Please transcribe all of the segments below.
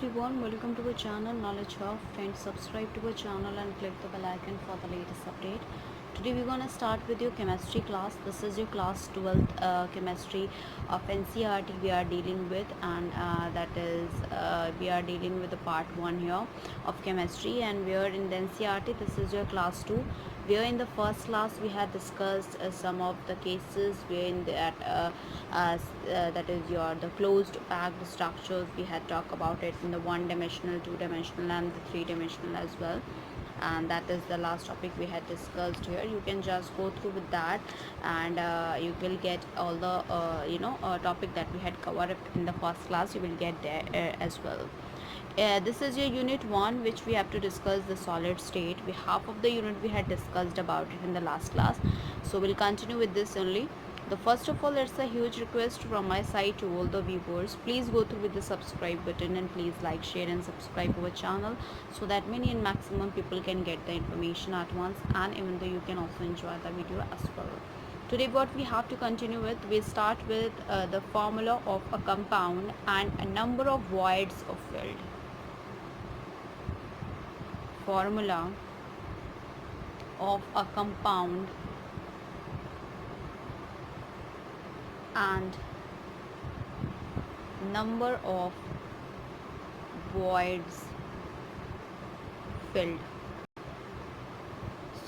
everyone, welcome to our channel Knowledge Hub. Friends, subscribe to our channel and click the bell icon for the latest update. Today we're gonna start with your chemistry class. This is your class 12th chemistry of NCERT we are dealing with, and that is we are dealing with the part 1 here of chemistry, and we are in the NCERT. This is your class 2. Where in the first class we had discussed some of the cases where in that that is the closed packed structures. We had talked about it in the one-dimensional, two-dimensional, and the three-dimensional as well, and that is the last topic we had discussed here. You can just go through with that, and you will get all the topic that we had covered in the first class. You will get there as well. This is your unit 1, which we have to discuss the solid state. Half of the unit we had discussed about it in the last class, so we'll continue with this only. The first of all, it's a huge request from my side to all the viewers. Please go through with the subscribe button, and please like, share and subscribe our channel, so that many and maximum people can get the information at once, and even though you can also enjoy the video as well. Today what we have to continue with, we start with the formula of a compound and a number of voids of filled. Formula of a compound and number of voids filled.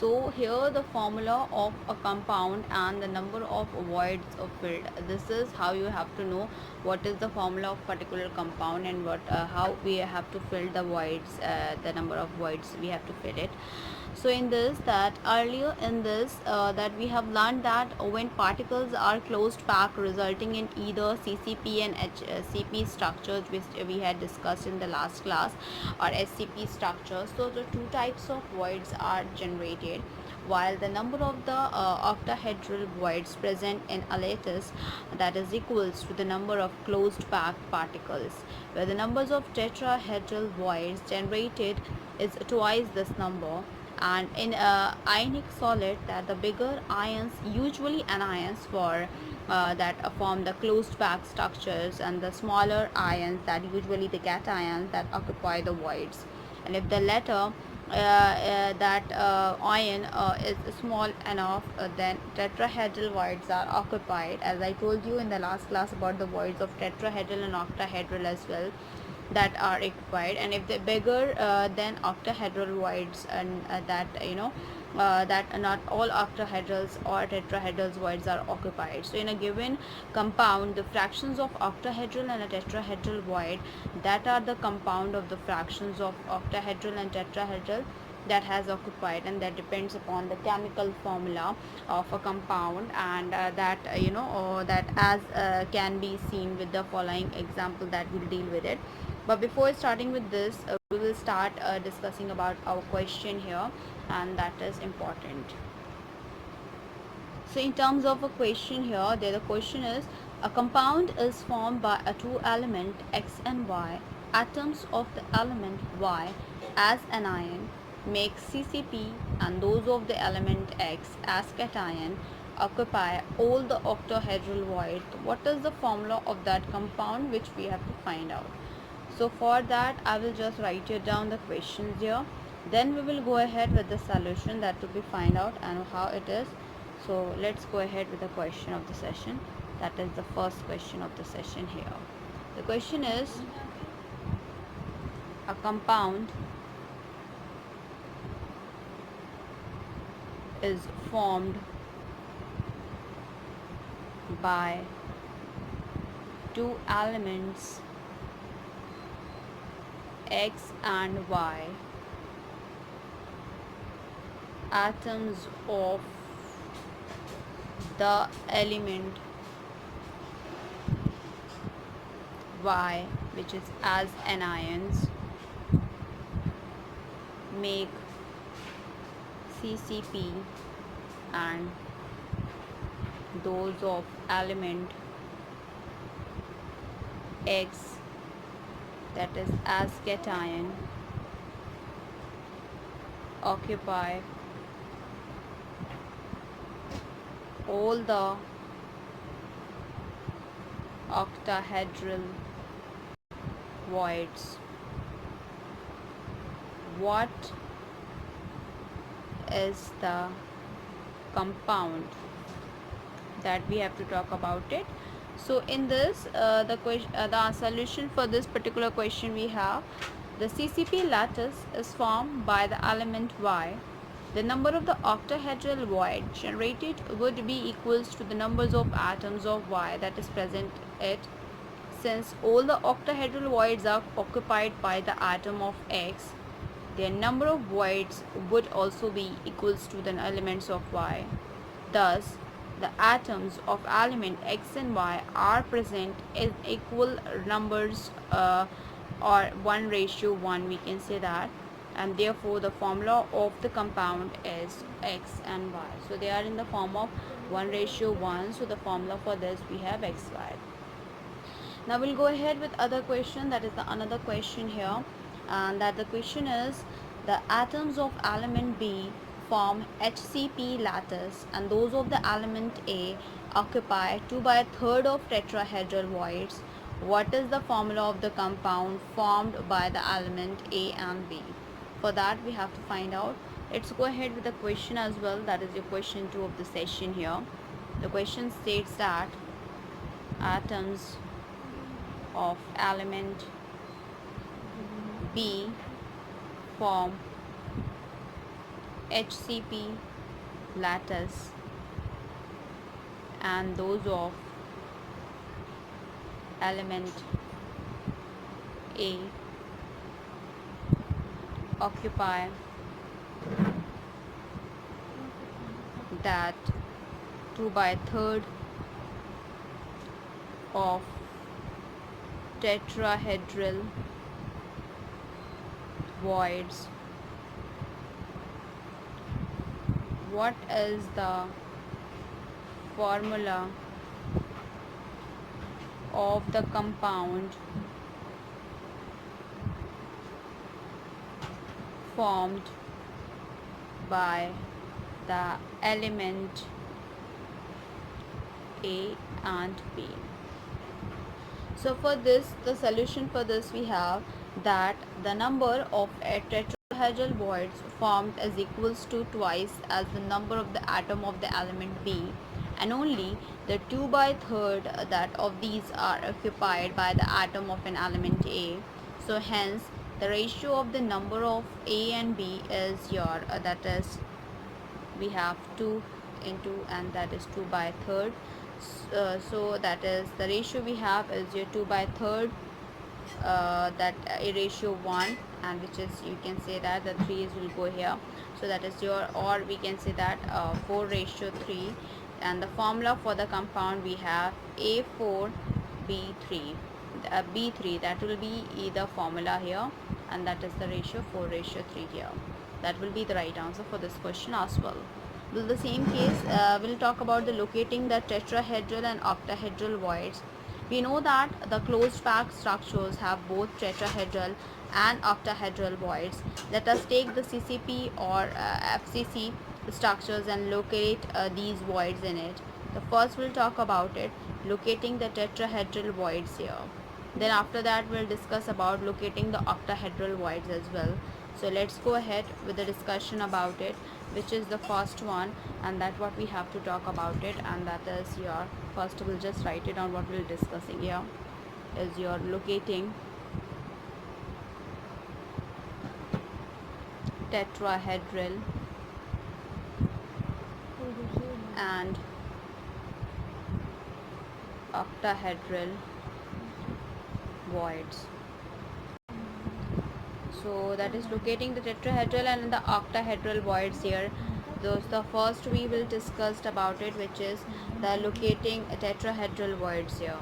So here the formula of a compound and the number of voids of filled. This is how you have to know what is the formula of particular compound, and what how we have to fill the voids, the number of voids we have to fill it. So in this, that earlier in this that we have learned that when particles are closed pack resulting in either CCP and HCP structures, which we had discussed in the last class, or SCP structures. So the two types of voids are generated, while the number of the octahedral voids present in a lattice, that is equals to the number of closed packed particles, where the numbers of tetrahedral voids generated is twice this number. And in ionic solid, that the bigger ions, usually anions for that form the closed packed structures, and the smaller ions, that usually the cations, that occupy the voids. And if the latter that ion is small enough, then tetrahedral voids are occupied, as I told you in the last class about the voids of tetrahedral and octahedral as well, that are occupied. And if they're bigger than octahedral voids, and that that not all octahedrals or tetrahedrals voids are occupied. So in a given compound, the fractions of octahedral and a tetrahedral void, that are the compound of the fractions of octahedral and tetrahedral that has occupied, and that depends upon the chemical formula of a compound, and that that as can be seen with the following example that will deal with it. But before starting with this, we will start discussing about our question here, and that is important. So in terms of a question here, the question is, a compound is formed by a two element X and Y. Atoms of the element Y as anion make CCP, and those of the element X as cation occupy all the octahedral void. What is the formula of that compound, which we have to find out? So for that, I will just write it down the questions here. Then we will go ahead with the solution, that to be find out and how it is. So let's go ahead with the question of the session. That is the first question of the session here. The question is, a compound is formed by two elements X and Y. Atoms of the element Y, which is as anions, make CCP, and those of element X, that is as cation, occupy all the octahedral voids. what is the compound that we have to talk about it. So in this the solution for this particular question we have the CCP lattice is formed by the element Y. The number of the octahedral void generated would be equals to the numbers of atoms of Y that is present it. Since all the octahedral voids are occupied by the atom of X, their number of voids would also be equals to the elements of Y. Thus, the atoms of element X and Y are present in equal numbers or 1:1, we can say that, and therefore the formula of the compound is X and Y. So they are in the form of 1:1. So the formula for this we have XY. Now we'll go ahead with other question, that is the another question here, and that the question is the atoms of element B form HCP lattice and those of the element A occupy 2/3 of tetrahedral voids. What is the formula of the compound formed by the element A and B? For that we have to find out. Let's go ahead with the question as well, that is your question 2 of the session here. The question states that atoms of element B form HCP lattice and those of element A occupy that 2/3 of tetrahedral voids. What is the formula of the compound formed by the element A and B? So for this, the solution for this we have that the number of tetrahedral voids formed is equals to twice as the number of the atom of the element B, and only the 2/3 that of these are occupied by the atom of an element A. So hence the ratio of the number of A and B is your that is we have 2 into, and that is 2/3. So that is the ratio we have is your 2/3 that a ratio 1, and which is you can say that the 3's will go here, so that is your, or we can say that 4:3, and the formula for the compound we have A4B3 B3, that will be the formula here, and that is the ratio 4:3 here. That will be the right answer for this question as well. In the same case, we'll talk about the locating the tetrahedral and octahedral voids. We know that the closed pack structures have both tetrahedral and octahedral voids. Let us take the CCP or FCC structures and locate these voids in it. The first we'll talk about it, locating the tetrahedral voids here. Then after that we'll discuss about locating the octahedral voids as well. So let's go ahead with the discussion about it, which is the first one, and that what we have to talk about it, and that is your first, we'll just write it down what we're discussing here, is your locating tetrahedral and octahedral voids. So that is locating the tetrahedral and the octahedral voids here. Those the first we will discuss about it, which is the locating tetrahedral voids here.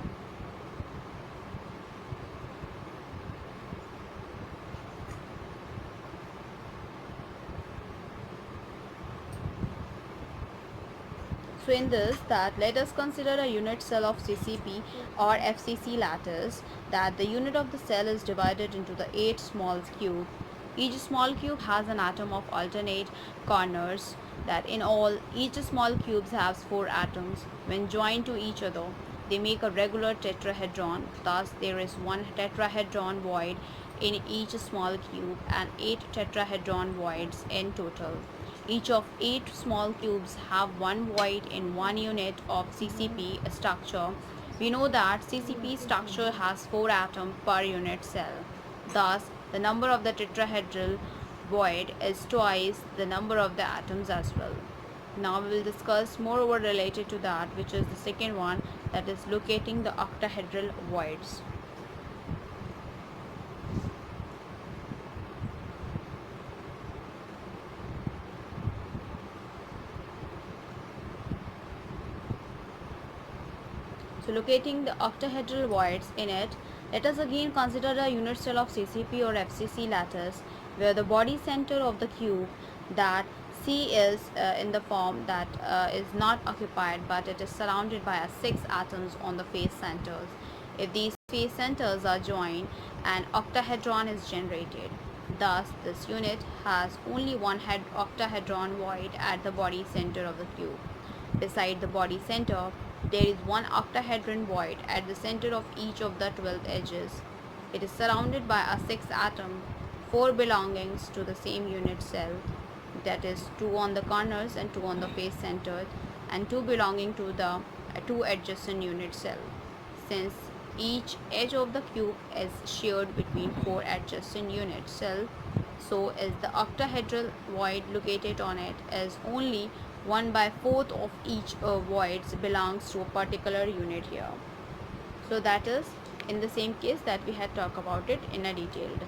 So in this, that let us consider a unit cell of CCP or FCC lattice, that the unit of the cell is divided into the 8 small cubes. Each small cube has an atom of alternate corners, that in all each small cubes has 4 atoms. When joined to each other, they make a regular tetrahedron. Thus there is one tetrahedron void in each small cube and 8 tetrahedron voids in total. Each of 8 small cubes have one void in 1 unit of CCP structure. We know that CCP structure has 4 atoms per unit cell. Thus, the number of the tetrahedral void is twice the number of the atoms as well. Now we will discuss moreover related to that, which is the second one, that is locating the octahedral voids. So locating the octahedral voids in it, let us again consider a unit cell of CCP or FCC lattice where the body center of the cube, that C is in the form that is not occupied but it is surrounded by 6 atoms on the face centers. If these face centers are joined, an octahedron is generated. Thus, this unit has only one octahedron void at the body center of the cube. Beside the body center, there is one octahedron void at the center of each of the 12 edges. It is surrounded by a 6 atom, 4 belongings to the same unit cell, that is 2 on the corners and 2 on the face center, and 2 belonging to the 2 adjacent unit cell. Since each edge of the cube is shared between 4 adjacent unit cells, so is the octahedral void located on it is only 1/4 of each voids belongs to a particular unit here. So that is in the same case that we had talked about it in a detailed.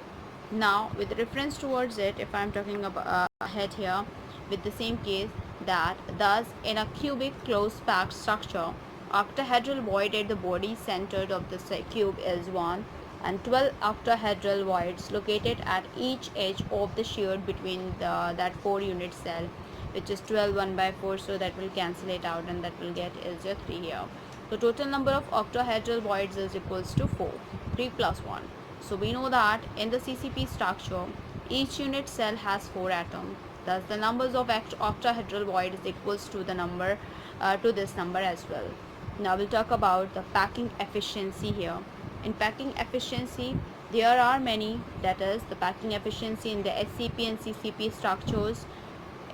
Now with reference towards it, if I am talking about ahead here with the same case, that thus in a cubic closed packed structure, octahedral void at the body centered of the cube is 1 and 12 octahedral voids located at each edge of the shared between that 4 unit cell, which is 12 1/4, so that will cancel it out and that will get is your 3 here. So total number of octahedral voids is equals to 4, 3 plus 1. So we know that in the CCP structure, each unit cell has 4 atoms. Thus the numbers of octahedral void is equals to the number to this number as well. Now we'll talk about the packing efficiency here. In packing efficiency, there are many, that is the packing efficiency in the HCP and CCP structures,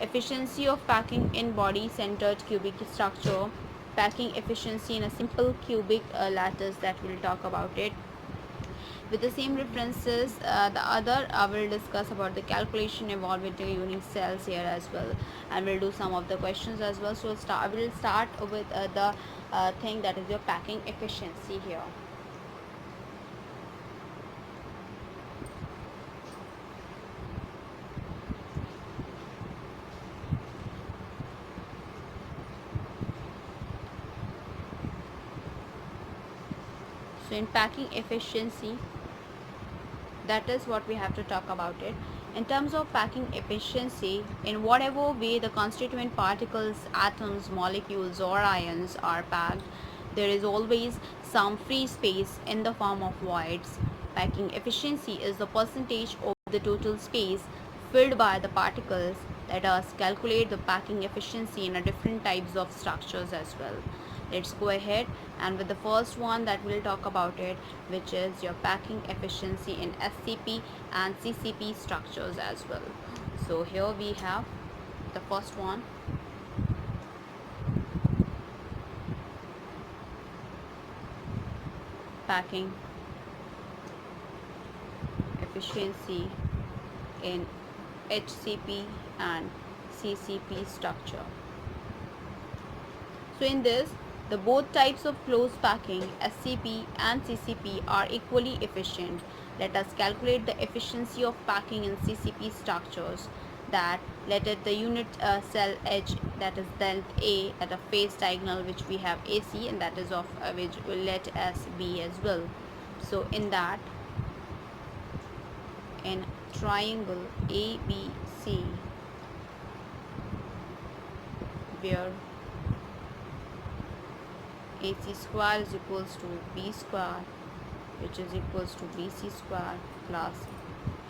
efficiency of packing in body centered cubic structure, packing efficiency in a simple cubic lattice, that we'll talk about it. With the same references, the other I will discuss about the calculation involved with the unit cells here as well, and we'll do some of the questions as well. So I will start with the thing that is your packing efficiency here. So in packing efficiency, that is what we have to talk about it. In terms of packing efficiency, in whatever way the constituent particles, atoms, molecules or ions are packed, there is always some free space in the form of voids. Packing efficiency is the percentage of the total space filled by the particles. Let us calculate the packing efficiency in a different types of structures as well. Let's go ahead and with the first one that we'll talk about it, which is your packing efficiency in SCP and CCP structures as well. So here we have the first one. Packing efficiency in HCP and CCP structure. So in this, the both types of closed packing, SCP and CCP, are equally efficient. Let us calculate the efficiency of packing in CCP structures. That let it the unit cell edge, that is length A at a face diagonal, which we have AC, and that is of which will let us B as well. So in that, in triangle ABC, where AC square is equals to B square, which is equals to BC square plus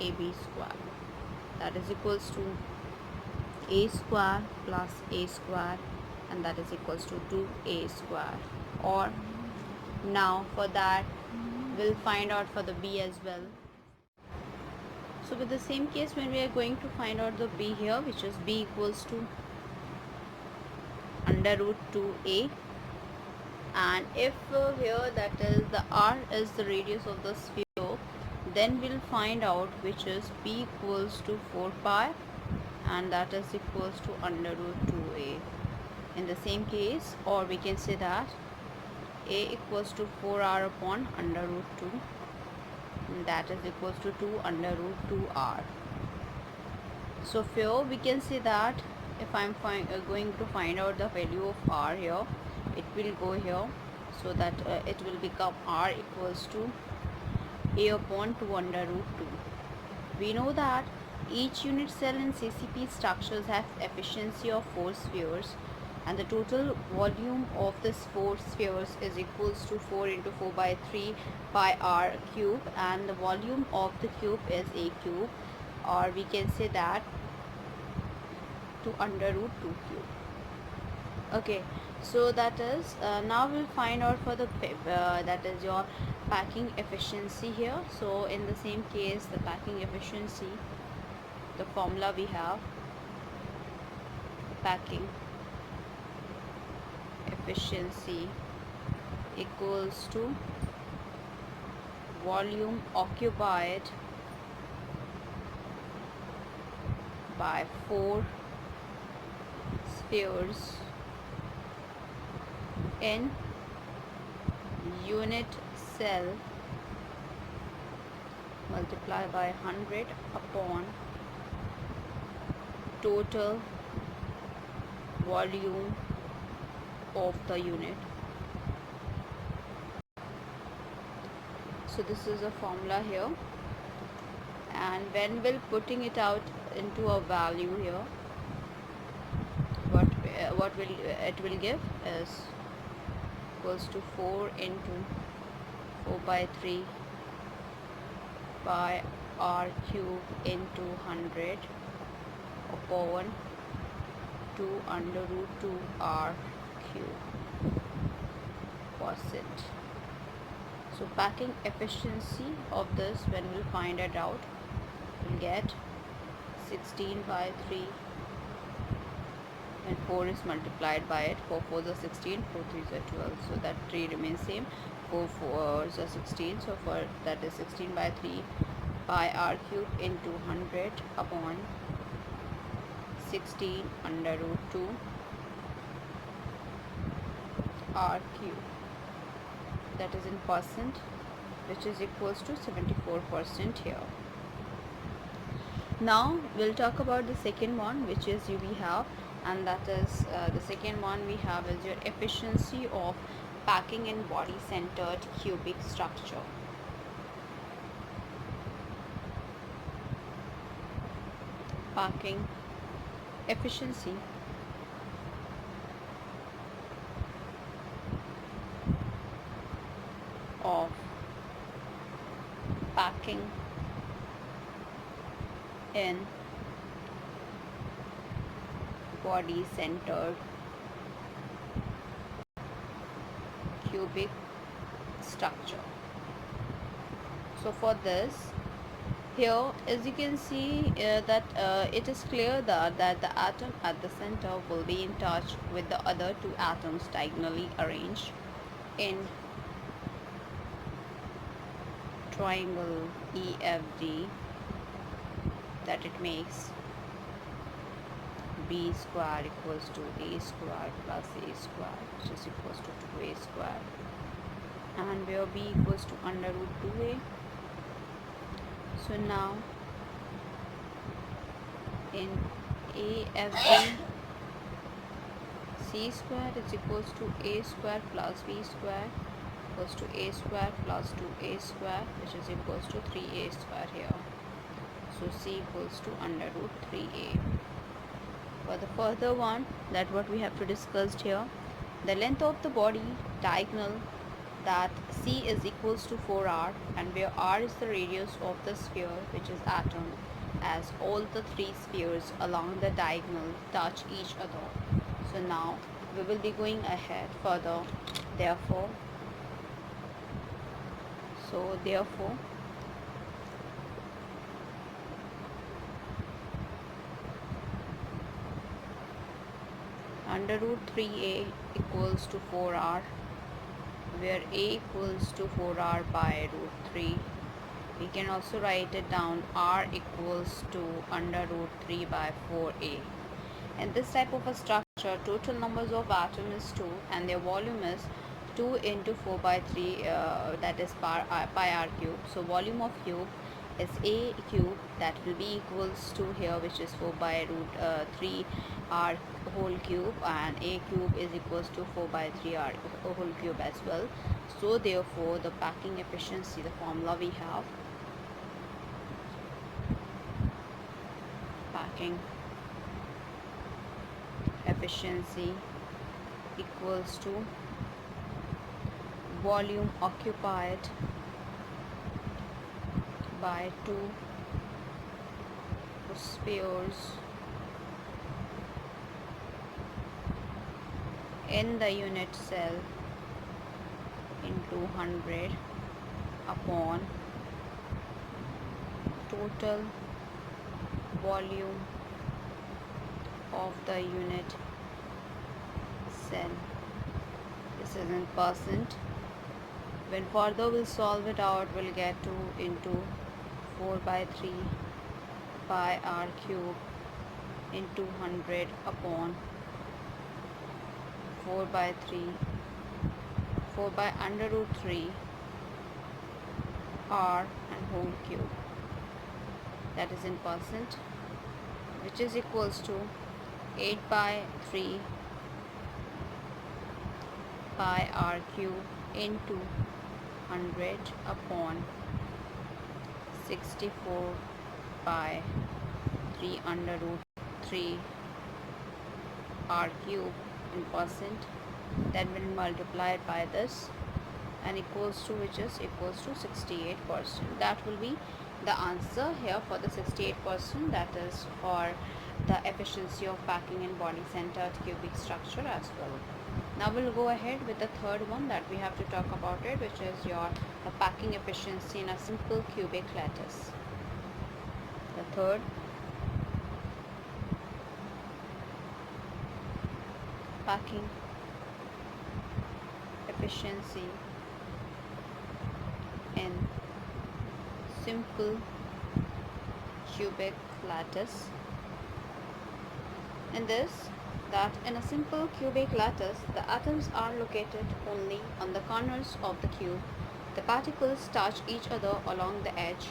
AB square, that is equals to A square plus A square, and that is equals to 2A square. Or now for that we'll find out for the B as well. So with the same case, when we are going to find out the b here, which is b equals to under root 2a, and if here that is the r is the radius of the sphere, then we'll find out which is b equals to 4 pi, and that is equals to under root 2a. In the same case, or we can say that a equals to 4r upon under root 2, and that is equals to 2 under root 2r. So here we can say that if I'm going to find out the value of r here, it will go here, so that it will become r equals to a upon 2 under root 2. We know that each unit cell in CCP structures have efficiency of 4 spheres, and the total volume of this 4 spheres is equals to 4 into 4 by 3 pi r cube, and the volume of the cube is a cube, or we can say that 2 under root 2 cube. Okay, so that is now we'll find out for the that is your packing efficiency here. So in the same case, the packing efficiency, the formula we have, packing efficiency equals to volume occupied by 4 spheres in unit cell multiplied by 100 upon total volume of the unit. So this is a formula here, and when we're putting it out into a value here, what will it will give is equals to 4 into 4 by 3 pi r cube into 100 upon 2 under root 2 r cube percent. So packing efficiency of this, when we'll find it out, we'll get 16 by 3, and 4 is multiplied by it. 4 4s are 16, 4 3s are 12, so that 3 remains same. 4 4s are 16, so for that is 16 by 3 pi r cube into 100 upon 16 under root 2 r cube, that is in percent, which is equals to 74% here. Now we'll talk about the second one, which is we have, and that is the second one we have is your efficiency of packing in body centered cubic structure. Packing efficiency of packing in body centered cubic structure. So for this, here as you can see that it is clear that the atom at the center will be in touch with the other two atoms diagonally arranged in triangle EFD, that it makes b square equals to a square plus a square, which is equals to 2a square, and where b equals to under root 2a. So now in AFD, c square is equals to a square plus b square equals to a square plus 2a square, which is equals to 3a square here. So c equals to under root 3a. For the further one, that what we have to discuss here, the length of the body diagonal, that c is equals to 4r, and where r is the radius of the sphere, which is atom, as all the 3 spheres along the diagonal touch each other. So now we will be going ahead further. Therefore under root 3a equals to 4r, where a equals to 4r by root 3. We can also write it down, r equals to under root 3 by 4a. In this type of a structure, total numbers of atoms is 2 and their volume is 2 into 4 by 3, that is pi r cube. So volume of cube is a cube, that will be equals to here, which is 4 by root 3 r whole cube, and a cube is equals to 4 by 3 r whole cube as well. So therefore the packing efficiency, the formula we have, packing efficiency equals to volume occupied by 2 spheres in the unit cell into 100 upon total volume of the unit cell. This is in percent. When further we'll solve it out, we'll get 2 into 4 by 3 pi r cube into 100 upon 4 by 3, 4 by under root 3 r and whole cube, that is in percent, which is equals to 8 by 3 pi r cube into 100 upon 64 by 3 under root 3 r cube in percent. Then we'll multiply it by this and equals to, which is equals to 68%. That will be the answer here for the 68%, that is for the efficiency of packing in body centered cubic structure as well. Now we'll go ahead with the third one that we have to talk about it, which is your packing efficiency in a simple cubic lattice. The third, packing efficiency in simple cubic lattice. In this, that in a simple cubic lattice, the atoms are located only on the corners of the cube. The particles touch each other along the edge.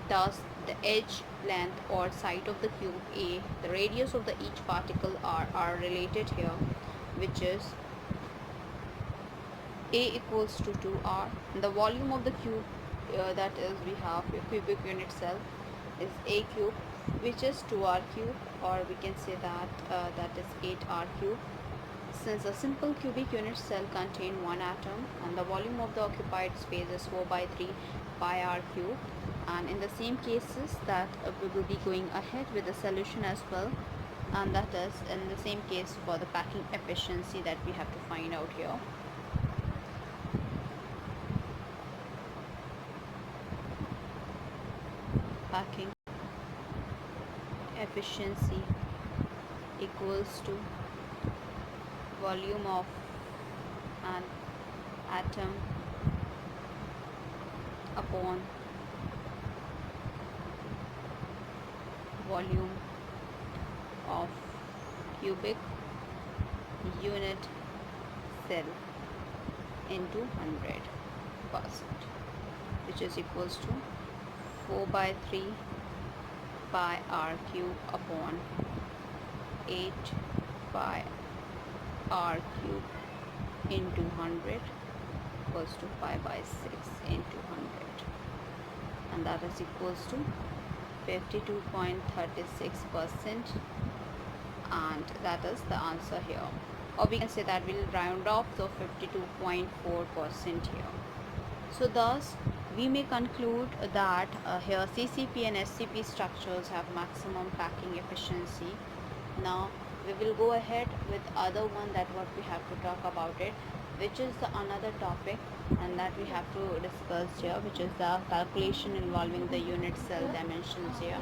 Thus, the edge length or side of the cube A, the radius of the each particle are related here, which is A equals to 2r. The volume of the cube, that is we have a cubic unit cell, is A cube, which is 2r cube, or we can say that that is 8r cube. Since a simple cubic unit cell contains one atom and the volume of the occupied space is 4 by 3 pi r cube, and in the same cases that we will be going ahead with the solution as well, and that is in the same case for the packing efficiency that we have to find out here. Packing efficiency equals to volume of an atom upon volume of cubic unit cell into 100%, which is equals to 4 by 3 pi r cube upon 8 pi r cube into 100 equals to pi by 6 into 100, and that is equals to 52.36%, and that is the answer here. Or we can say that we'll round off to 52.4% here. So thus we may conclude that here CCP and SCP structures have maximum packing efficiency. Now we will go ahead with other one, that what we have to talk about it, which is the another topic, and that we have to discuss here, which is the calculation involving the unit cell dimensions here.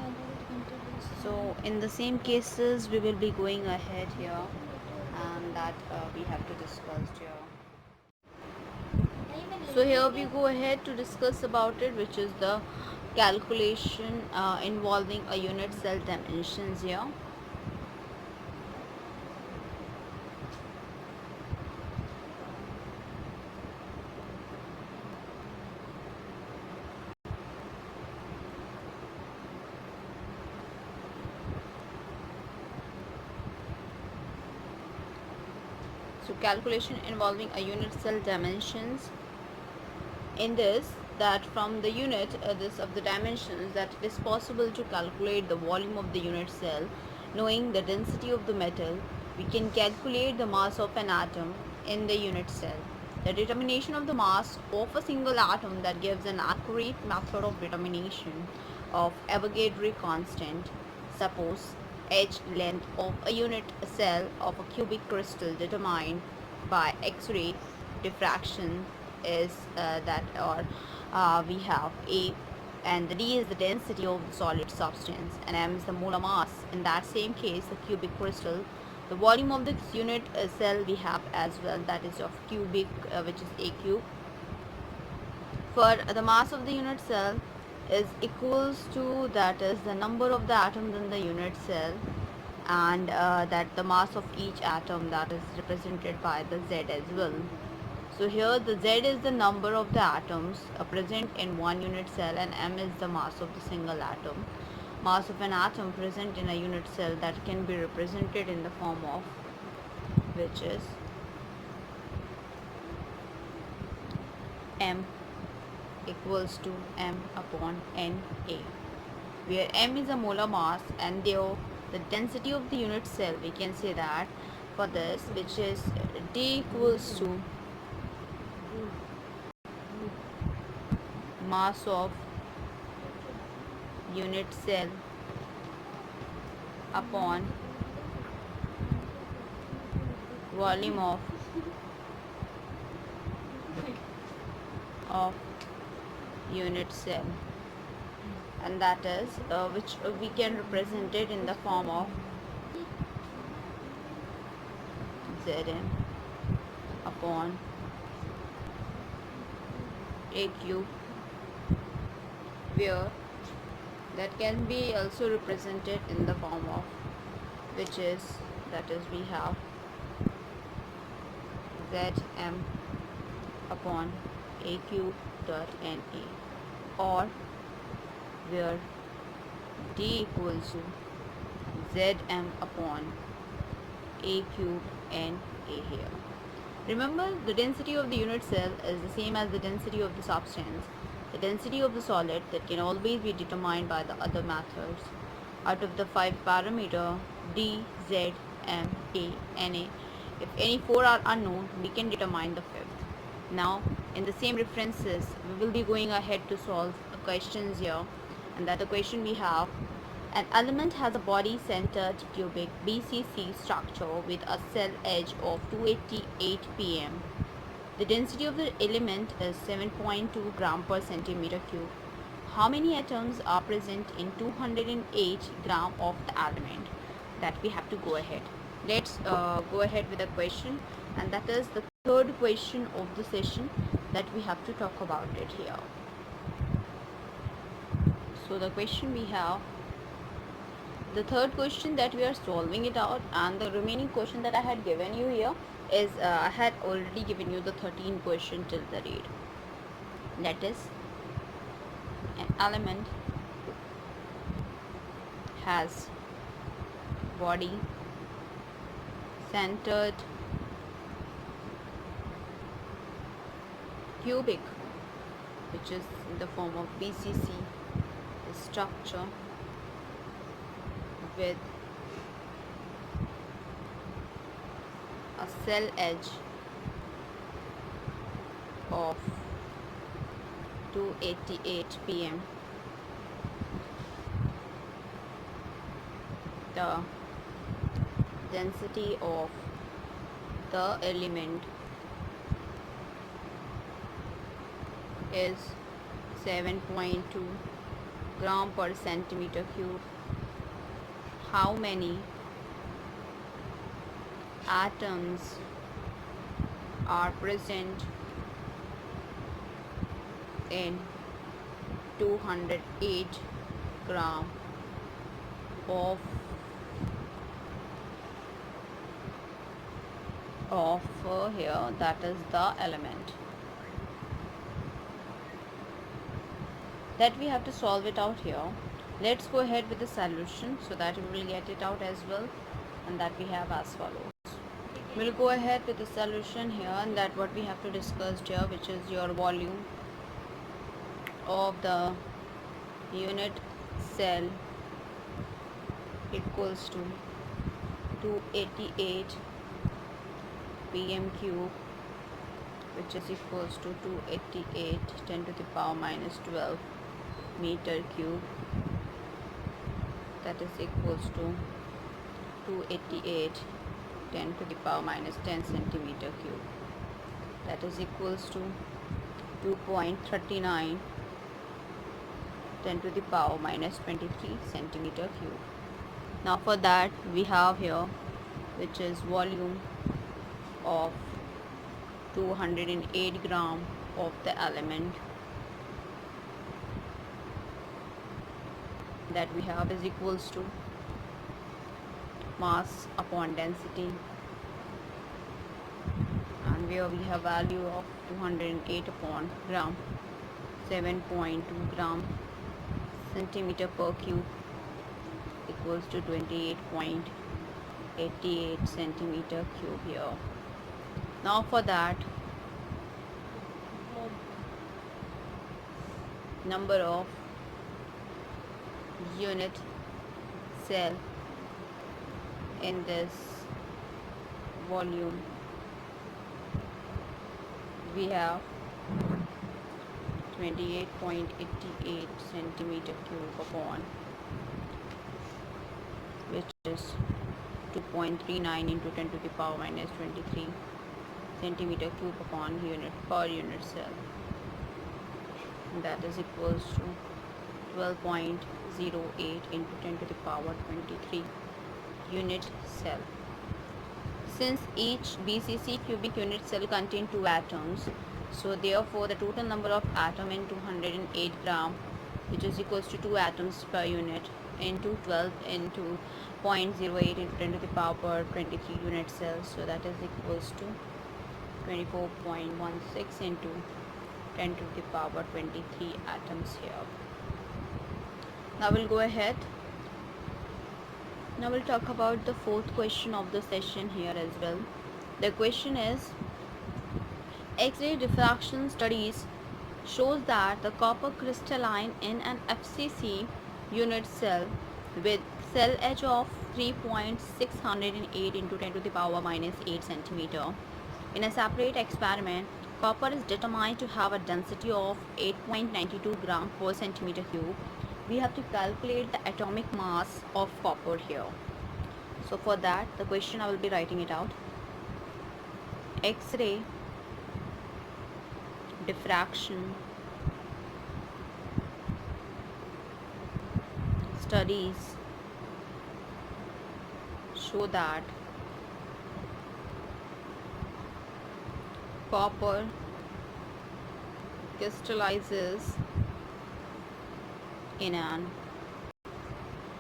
So in the same cases we will be going ahead here, and that we have to discuss here. So here we go ahead to discuss about it, which is the calculation involving a unit cell dimensions here. So calculation involving a unit cell dimensions. In this, that from the unit this of the dimensions, that it is possible to calculate the volume of the unit cell. Knowing the density of the metal, we can calculate the mass of an atom in the unit cell. The determination of the mass of a single atom, that gives an accurate method of determination of Avogadro constant. Suppose H length of a unit cell of a cubic crystal determined by X-ray diffraction is that, or we have A, and the D is the density of the solid substance, and M is the molar mass. In that same case, the cubic crystal, the volume of this unit cell we have as well, that is of cubic, which is A cube. For the mass of the unit cell is equals to, that is the number of the atoms in the unit cell, and that the mass of each atom, that is represented by the Z as well. So here the Z is the number of the atoms present in one unit cell, and M is the mass of the single atom. Mass of an atom present in a unit cell, that can be represented in the form of, which is M equals to M upon Na, where M is a molar mass, and there the density of the unit cell, we can say that for this, which is D equals to mass of unit cell upon volume of unit cell, and that is which we can represent it in the form of Zn upon A cube, where that can be also represented in the form of, which is, that is we have Zm upon A cube dot Na, or where D equals to Zm upon A cube Na here. Remember, the density of the unit cell is the same as the density of the substance. The density of the solid, that can always be determined by the other methods. Out of the 5 parameter D, Z, M, A, Na, if any 4 are unknown, we can determine the 5th. Now, in the same references, we will be going ahead to solve questions here, and that the question we have: an element has a body-centered cubic BCC structure with a cell edge of 288 pm. The density of the element is 7.2 gram per centimeter cube. How many atoms are present in 208 gram of the element? That we have to go ahead. Let's go ahead with the question, and that is the third question of the session that we have to talk about it here. So the question we have, the third question that we are solving it out, and the remaining question that I had given you here is I had already given you the 13 question till the read. That is, an element has body centered cubic, which is in the form of BCC structure, with a cell edge of 288 pm. The density of the element is 7.2 gram per centimeter cube. How many atoms are present in 208 gram of here, that is the element that we have to solve it out here. Let's go ahead with the solution so that we will get it out as well, and that we have as follows. We'll go ahead with the solution here, and that what we have to discuss here, which is your volume of the unit cell equals to 288 pm cube, which is equals to 288 10 to the power minus 12 meter cube, that is equals to 288 10 to the power minus 10 centimeter cube, that is equals to 2.39 10 to the power minus 23 centimeter cube. Now for that we have here, which is volume of 208 gram of the element that we have is equals to mass upon density, and where we have value of 208 upon gram, 7.2 gram centimeter per cube equals to 28.88 centimeter cube here. Now for that, number of unit cell in this volume, we have 28.88 centimeter cube upon, which is 2.39 into 10 to the power minus 23 centimeter cube upon unit per unit cell, that is equals to 12.08 into 10 to the power 23 unit cell. Since each BCC cubic unit cell contains 2 atoms, so therefore the total number of atom in 208 gram, which is equals to 2 atoms per unit, into 12 into 0.08 into 10 to the power 23 unit cells, so that is equals to 24.16 into 10 to the power 23 atoms here. Now we'll go ahead. Now we'll talk about the fourth question of the session here as well. The question is, X-ray diffraction studies shows that the copper crystalline in an FCC unit cell with cell edge of 3.608 into 10 to the power minus 8 centimeter. In a separate experiment, copper is determined to have a density of 8.92 gram per centimeter cube. We have to calculate the atomic mass of copper here. So for that, the question I will be writing it out. X-ray diffraction studies show that copper crystallizes in an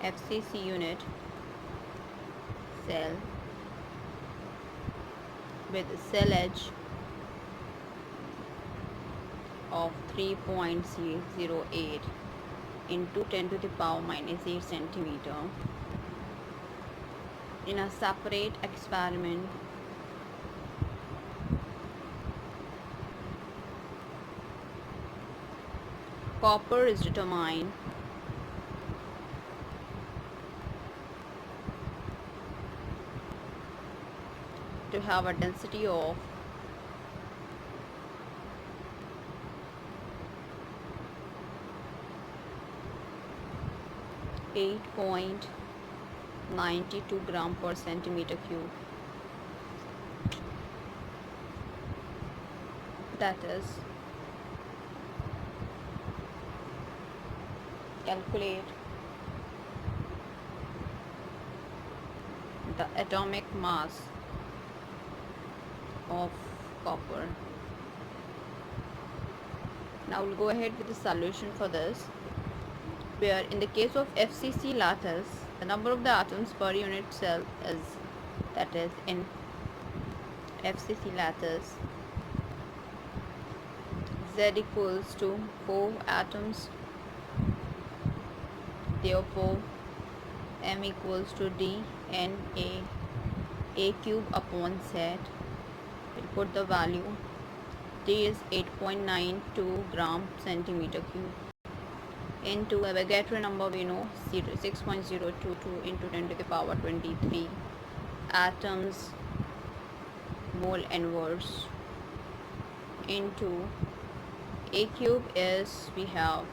FCC unit cell with cell edge of 3.08 into 10 to the power minus 8 centimeter. In a separate experiment, copper is determined to have a density of 8.92 gram per centimeter cube. That is, calculate the atomic mass of copper. Now we'll go ahead with the solution for this, where in the case of FCC lattice, the number of the atoms per unit cell is, that is in FCC lattice, Z equals to 4 atoms, therefore M equals to D N A cube upon Z. We'll put the value. D is 8.92 gram centimeter cube. Into a Avogadro number we know 6.022 into 10 to the power 23 atoms mole inverse, into A cube is, we have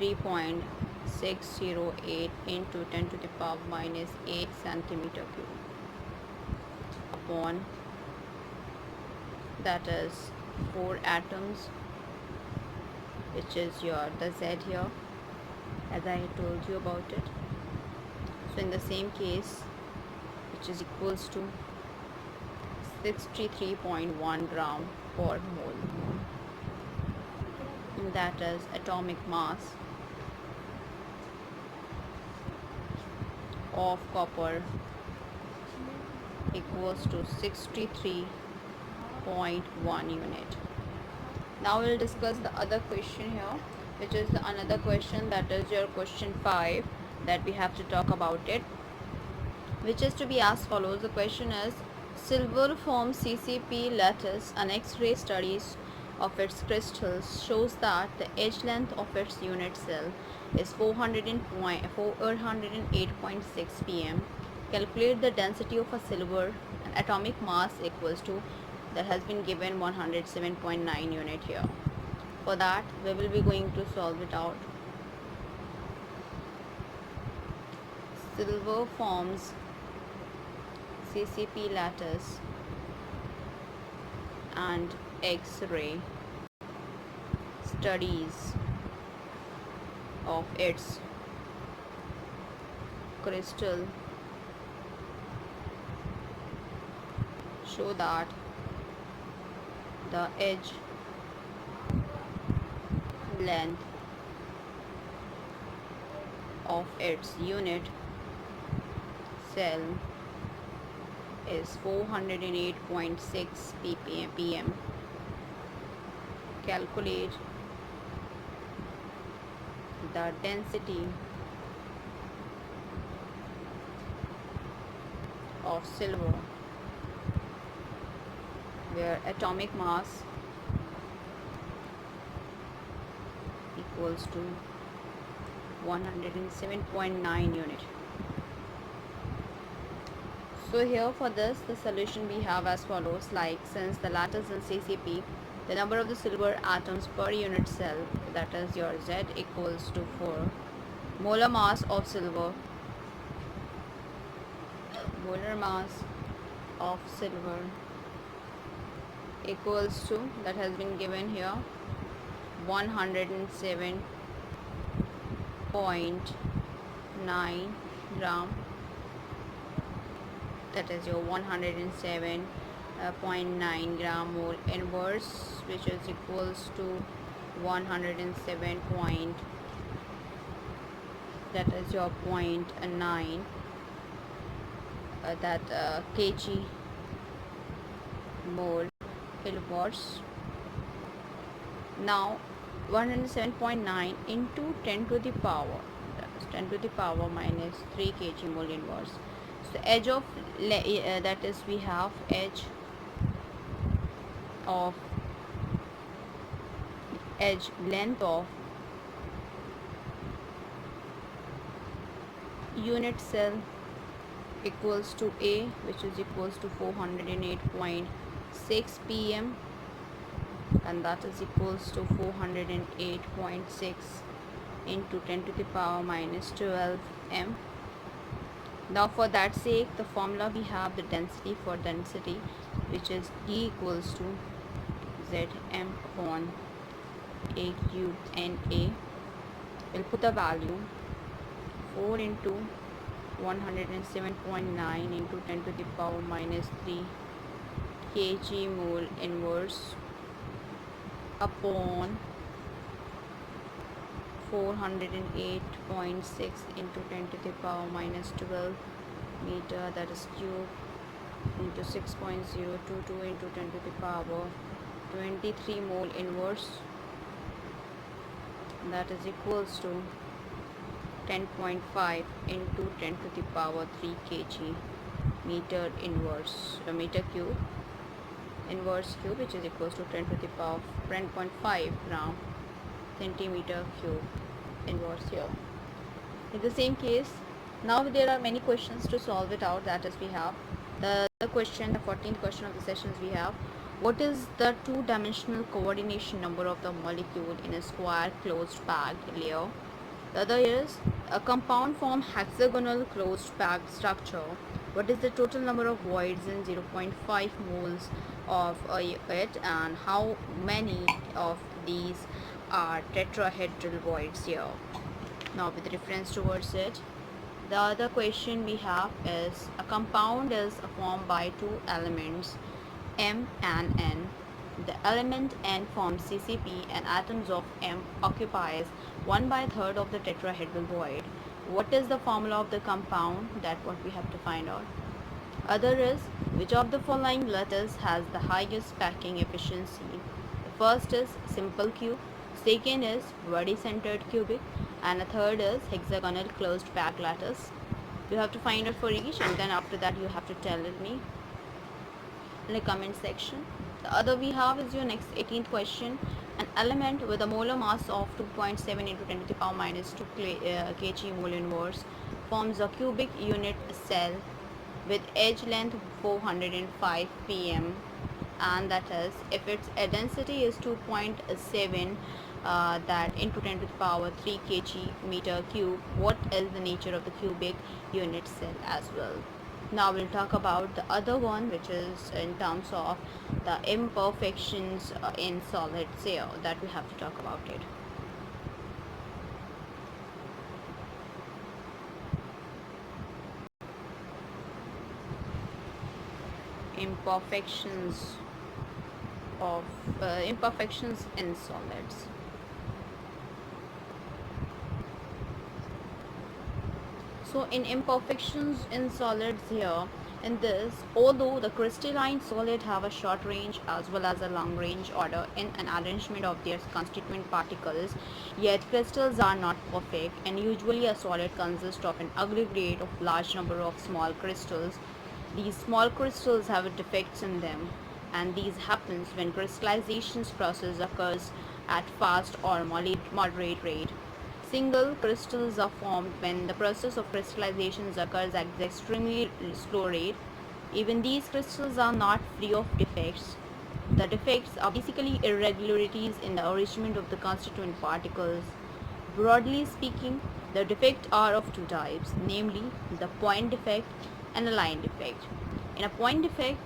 3.608 into 10 to the power minus 8 centimeter cube upon, that is 4 atoms, which is the Z here, as I told you about it. So in the same case, which is equals to 63.1 gram per mole, and that is atomic mass of copper equals to 63.1 unit. Now we'll discuss the other question here, which is another question, that is your question 5, that we have to talk about it, which is to be as follows. The question is, silver forms CCP lattice and X-ray studies of its crystals shows that the edge length of its unit cell is 408.6 pm. Calculate the density of a silver and atomic mass equals to, that has been given 107.9 unit here. For that we will be going to solve it out. Silver forms CCP lattice and X-ray studies of its crystal show that the edge length of its unit cell is 408.6 pm. Calculate the density of silver, where atomic mass equals to 107.9 unit. So here for this, the solution we have as follows, like since the lattice in CCP, the number of the silver atoms per unit cell, that is your Z equals to 4, molar mass of silver, molar mass of silver equals to, that has been given here, 107.9 gram, that is your 107.9 gram mole inverse, which is equals to 107 point, that is your 0.9 kg mole inverse. Now 107.9 into 10 to the power, that is 10 to the power minus 3 kg mole inverse. So edge of that is, we have edge length of unit cell equals to A, which is equals to 408.6 pm, and that is equals to 408.6 into 10 to the power minus 12 m. Now for that sake, the formula we have the density for density, which is D equals to Zm upon A cube Na. We'll put the value 4 into 107.9 into 10 to the power minus 3 kg mole inverse upon 408.6 into 10 to the power minus 12 meter, that is cube, into 6.022 into 10 to the power 23 mole inverse, that is equals to 10.5 into 10 to the power 3 kg meter inverse, meter cube inverse cube, which is equals to 10 to the power 10.5 gram centimeter cube inverse here. In the same case, now there are many questions to solve it out. That is, we have the question, the 14th question of the sessions. We have, what is the two-dimensional coordination number of the molecule in a square closed packed layer? The other is, a compound form hexagonal closed packed structure. What is the total number of voids in 0.5 moles of it, and how many of these are tetrahedral voids here? Now, with reference towards it, the other question we have is, a compound is formed by two elements M and N. The element N forms CCP and atoms of M occupies 1/3 of the tetrahedral void. What is the formula of the compound? That what we have to find out. Other is, which of the following letters has the highest packing efficiency? The first is simple cube, second is body centered cubic, and the third is hexagonal closed packed lattice. You have to find out for each, and then after that you have to tell me in the comment section. The other we have is your next 18th question. An element with a molar mass of 2.7 into 10 to the power minus 2 kg mole inverse forms a cubic unit cell with edge length 405 pm, and that is, if its density is 2.7 that into 10 to the power 3 kg meter cube, what is the nature of the cubic unit cell as well? Now we'll talk about the other one, which is in terms of the imperfections in solids here, that we have to talk about it. Imperfections in solids. So in imperfections in solids here, in this, although the crystalline solid have a short range as well as a long range order in an arrangement of their constituent particles, yet crystals are not perfect, and usually a solid consists of an aggregate of large number of small crystals. These small crystals have defects in them, and these happens when crystallization process occurs at fast or moderate rate. Single crystals are formed when the process of crystallization occurs at the extremely slow rate. Even these crystals are not free of defects. The defects are basically irregularities in the arrangement of the constituent particles. Broadly speaking, the defects are of two types, namely the point defect and a line defect. In a point defect,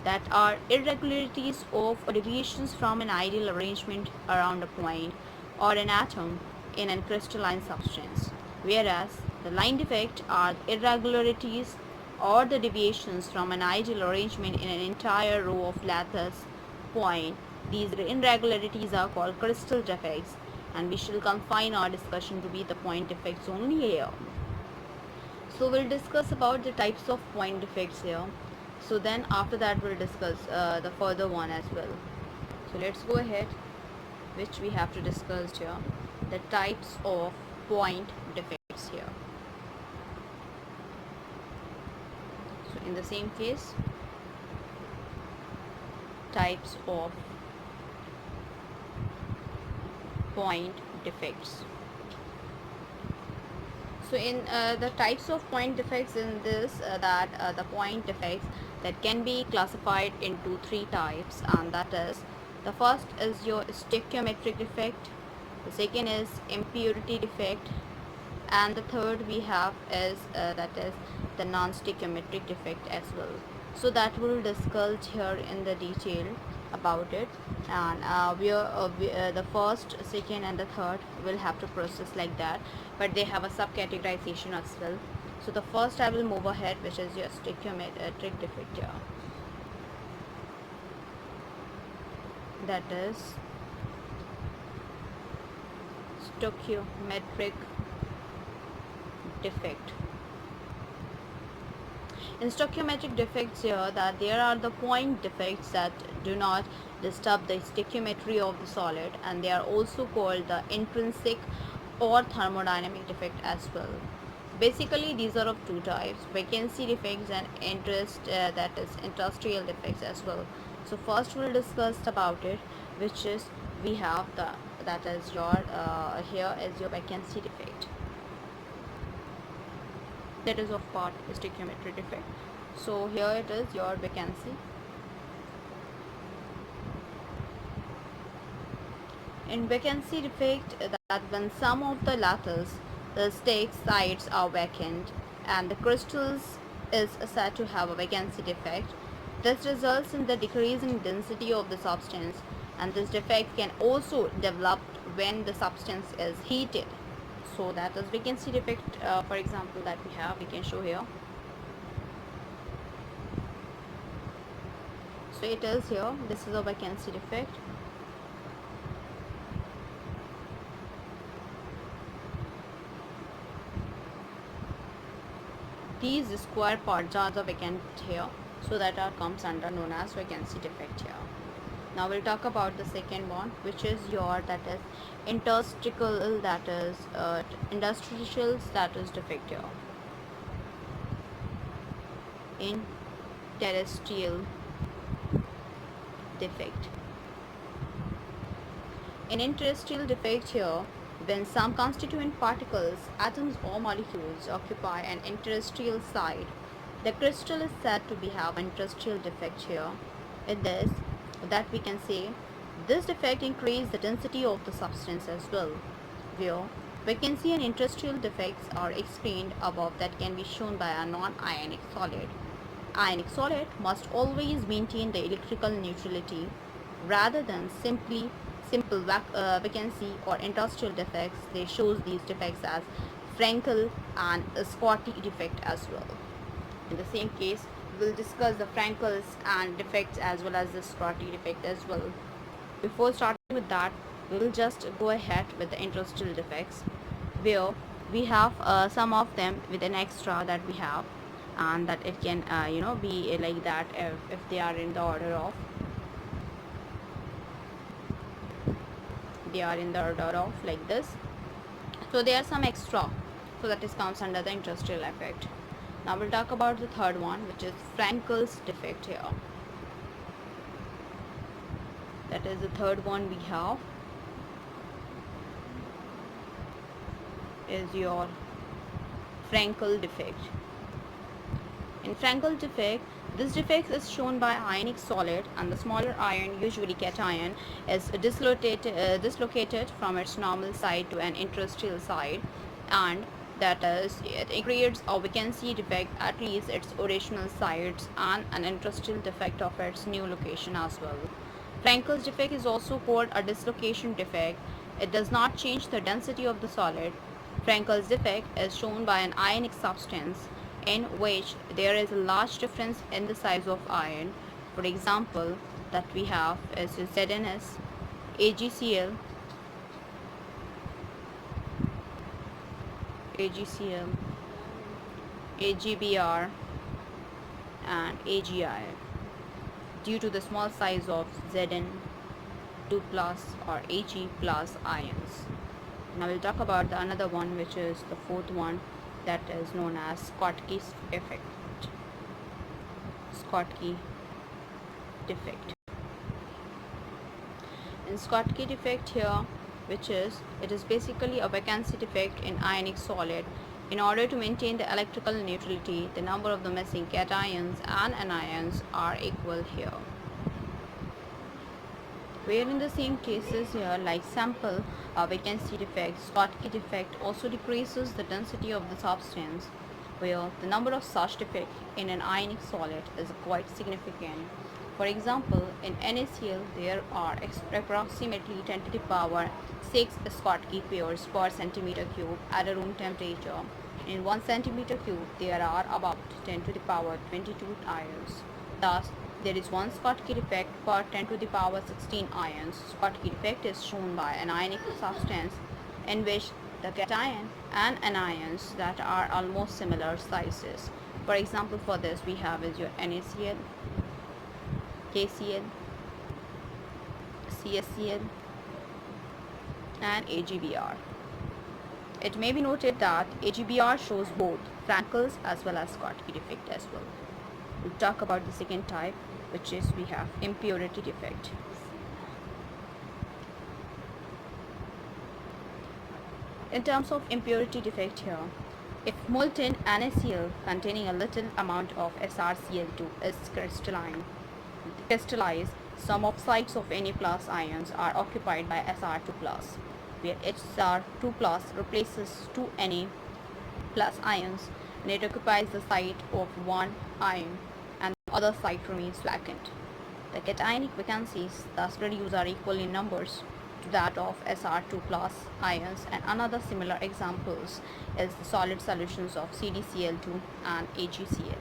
that are irregularities of or deviations from an ideal arrangement around a point or an atom in a crystalline substance, whereas the line defect are irregularities or the deviations from an ideal arrangement in an entire row of lattice point. These irregularities are called crystal defects, and we shall confine our discussion to be the point defects only here. So we'll discuss about the types of point defects here. So then after that we'll discuss the further one as well. So let's go ahead, which we have to discuss here, the types of point defects here. So in the same case, types of point defects. So in the types of point defects in this, the point defects that can be classified into three types, and that is, the first is your stoichiometric defect, the second is impurity defect, and the third we have is that is the non-stoichiometric defect as well. So that we'll discuss here in the detail about it, and the first, second and the third will have to process like that, but they have a subcategorization as well. So the first I will move ahead, which is your stoichiometric defect here. that is stoichiometric defect. In stoichiometric defects here, that there are the point defects that do not disturb the stoichiometry of the solid, and they are also called the intrinsic or thermodynamic defect as well. Basically, these are of two types: vacancy defects and that is industrial defects as well. So first we'll discuss about it, which is we have the that is your here is your vacancy defect. That is of part stoichiometric defect. So here it is your vacancy. In vacancy defect, that when some of the lattice, the stake sides are vacant and the crystals is said to have a vacancy defect. This results in the decreasing density of the substance, and this defect can also develop when the substance is heated. So that is vacancy defect. For example, that we can show here. So it is here, this is a vacancy defect. These square parts are the vacant here, so that comes under known as vacancy defect here. Now we'll talk about the second one, which is your that is interstitial, that is industrial status defect here. Interstitial defect. In interstitial defect here, when some constituent particles, atoms or molecules occupy an interstitial site, the crystal is said to have an interstitial defect here. In this, that we can say this defect increases the density of the substance as well. Where vacancy and interstitial defects are explained above, that can be shown by a non-ionic solid. Ionic solid must always maintain the electrical neutrality rather than simple vacancy or interstitial defects. They shows these defects as Francos and SOLUTI defect as well. In the same case, we'll discuss the Francos and defects as well as the SOLUTI defect as well. Before starting with that, we will just go ahead with the interstitial defects, where we have some of them with an extra that we have, and that it can be like that if they are in the order of like this. So there are some extra, so that is comes under the interstitial effect. Now we'll talk about the third one, which is Francos defect here. That is the third one we have, is your Francos defect. In Francos defect, this defect is shown by ionic solid, and the smaller ion, usually cation, is dislocated from its normal side to an interstitial side, and that is, it creates a vacancy defect at least its original sides and an interstitial defect of its new location as well. Francos defect is also called a dislocation defect. It does not change the density of the solid. Francos defect is shown by an ionic substance in which there is a large difference in the size of ion. For example, that we have is ZNS, AgCl, AgBr, and AgI, due to the small size of Zn2 plus or Ag plus ions. Now we'll talk about the another one, which is the fourth one, that is known as Schottky effect. Schottky defect. In Schottky defect here, which is, it is basically a vacancy defect in ionic solid. In order to maintain the electrical neutrality, the number of the missing cations and anions are equal here. Where in the same cases here, like sample vacancy defect, Schottky defect also decreases the density of the substance, where the number of such defects in an ionic solid is quite significant. For example, in NaCl there are approximately 10 to the power 6 Schottky pairs per centimeter cube at a room temperature. In 1 centimeter cube there are about 10 to the power 22 ions. Thus, there is one Schottky defect per 10 to the power 16 ions. Schottky defect is shown by an ionic substance in which the cation and anions that are almost similar sizes. For example, for this we have is your NaCl, KCl, CaCl and AgBr. It may be noted that AgBr shows both Francos as well as Schottky defect as well. We'll talk about the second type, which is we have impurity defect. In terms of impurity defect here, if molten NaCl containing a little amount of SrCl2 is crystallized, some of sites of Na plus ions are occupied by Sr2 plus, where Sr2 plus replaces two Na plus ions and it occupies the site of one ion and the other site remains vacant. The cationic vacancies thus reduced are equal in numbers to that of Sr2 plus ions, and another similar examples is the solid solutions of CdCl2 and AgCl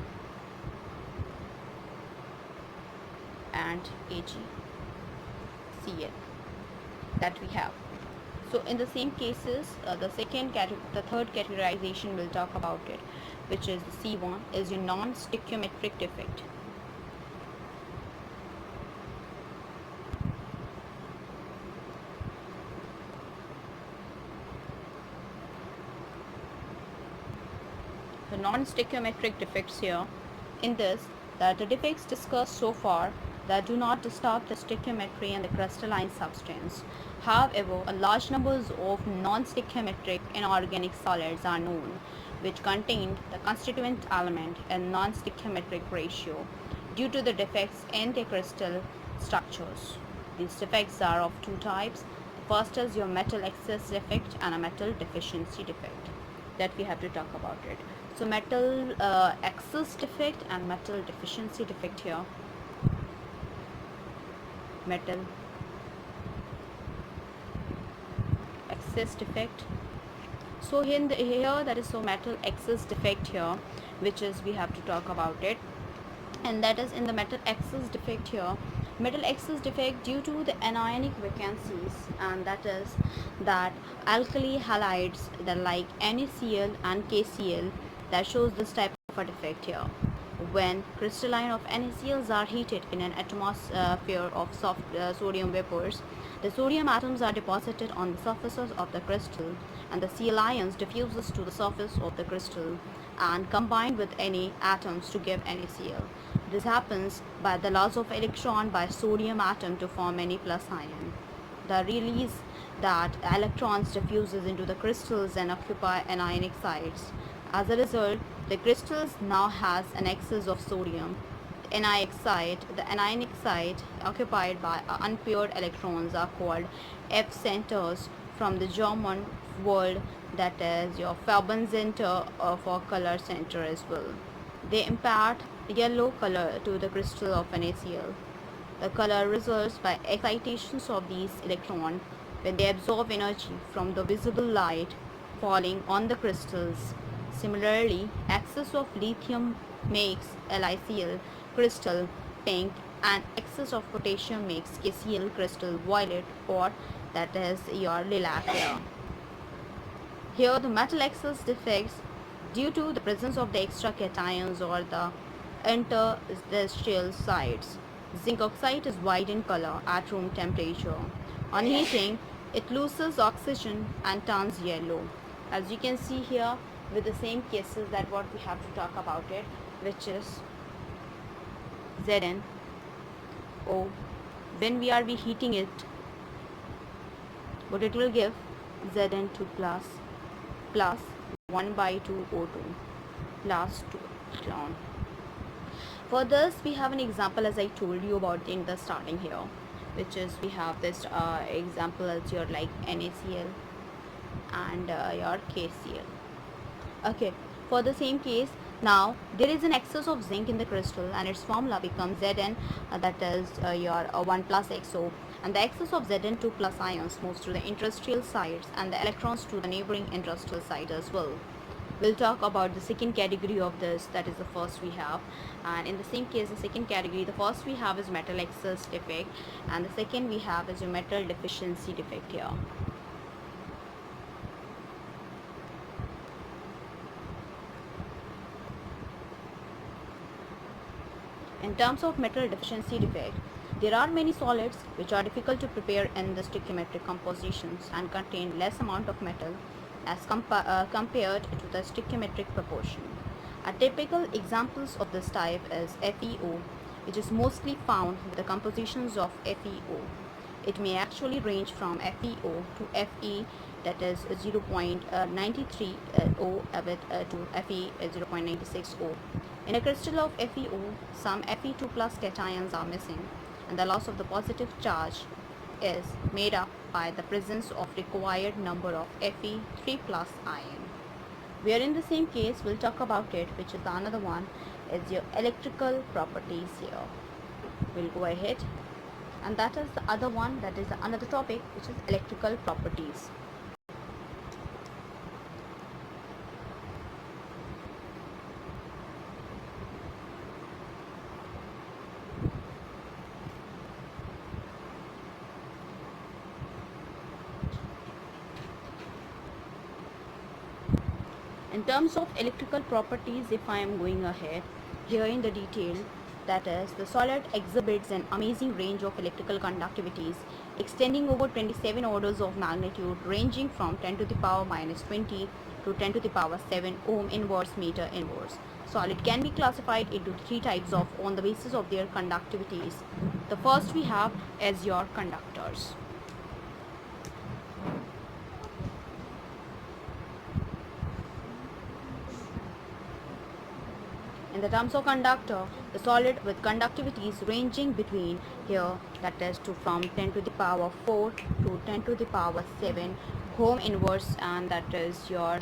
and AgCl that we have. So in the same cases, the third categorization we'll talk about it, which is the C1 is your non-stoichiometric defect. The non-stoichiometric defects here, in this, that the defects discussed so far that do not disturb the stoichiometry and the crystalline substance. However, a large numbers of non-stoichiometric inorganic solids are known, which contain the constituent element in non-stoichiometric ratio due to the defects in their crystal structures. These defects are of two types. The first is your metal excess defect and a metal deficiency defect that we have to talk about it. So metal excess defect and metal deficiency defect here. Metal excess defect. So here that is so metal excess defect here, which is we have to talk about it, and that is in the metal excess defect here. Metal excess defect due to the anionic vacancies, and that is that alkali halides that like NaCl and KCl that shows this type of a defect here. When crystalline of NaCls are heated in an atmosphere of soft sodium vapors, the sodium atoms are deposited on the surfaces of the crystal and the Cl ions diffuses to the surface of the crystal and combine with Na atoms to give NaCl. This happens by the loss of electron by sodium atom to form Na plus ion. The release that electrons diffuses into the crystals and occupy anionic sites. As a result, the crystals now has an excess of sodium. The anionic site occupied by unpaired electrons are called F centers from the German word that is your Farben-Center for color center as well. They impart yellow color to the crystal of NaCl. The color results by excitations of these electrons when they absorb energy from the visible light falling on the crystals. Similarly, excess of lithium makes LiCl crystal pink and excess of potassium makes KCl crystal violet, or that is your lilac here. Here the metal excess defects due to the presence of the extra cations or the interstitial sites. Zinc oxide is white in color at room temperature. On heating, it loses oxygen and turns yellow. As you can see here with the same cases that what we have to talk about it, which is ZnO. When we are heating it, what it will give? Zn2 plus 1 by 2 O2 plus 2 electron. For this we have an example as I told you about in the starting here, which is we have this example as your like NaCl and your KCl. Okay, for the same case, now there is an excess of zinc in the crystal and its formula becomes Zn, that is your 1 plus XO, and the excess of Zn2 plus ions moves to the interstitial sites and the electrons to the neighboring interstitial site as well. We'll talk about the second category of this, that is the first we have. And in the same case, the second category, the first we have is metal excess defect, and the second we have is your metal deficiency defect here. In terms of metal deficiency defect, there are many solids which are difficult to prepare in the stoichiometric compositions and contain less amount of metal as compared to the stoichiometric proportion. A typical examples of this type is FeO, which is mostly found with the compositions of FeO. It may actually range from FeO to Fe, that is 0.93 O to Fe 0.96 O. In a crystal of FeO, some Fe2 plus cations are missing, and the loss of the positive charge is made up by the presence of required number of Fe3 plus ion. We are in the same case, we'll talk about it, which is the another one is your electrical properties here. We'll go ahead, and that is the other one, that is another topic, which is electrical properties. In terms of electrical properties, if I am going ahead here in the detail, that is the solid exhibits an amazing range of electrical conductivities extending over 27 orders of magnitude, ranging from 10 to the power minus 20 to 10 to the power 7 ohm inverse meter inverse. Solid can be classified into three types on the basis of their conductivities. The first we have is your conductors. In the terms of conductor, the solid with conductivities ranging between here, that is from 10 to the power 4 to 10 to the power 7 ohm inverse, and that is your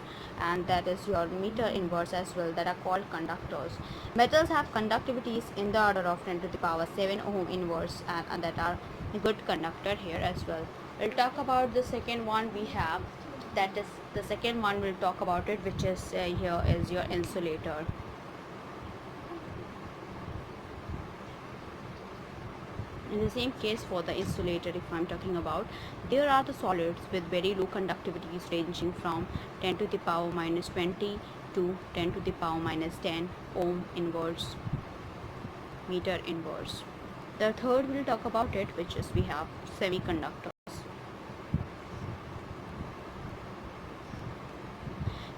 meter inverse as well, that are called conductors. Metals have conductivities in the order of 10 to the power 7 ohm inverse, and that are a good conductor here as well. We'll talk about the second one we have, that is the second one we'll talk about it, which is here is your insulator. In the same case for the insulator, if I'm talking about, there are the solids with very low conductivities ranging from 10 to the power minus 20 to 10 to the power minus 10 ohm inverse, meter inverse. The third we'll talk about it, which is we have semiconductors.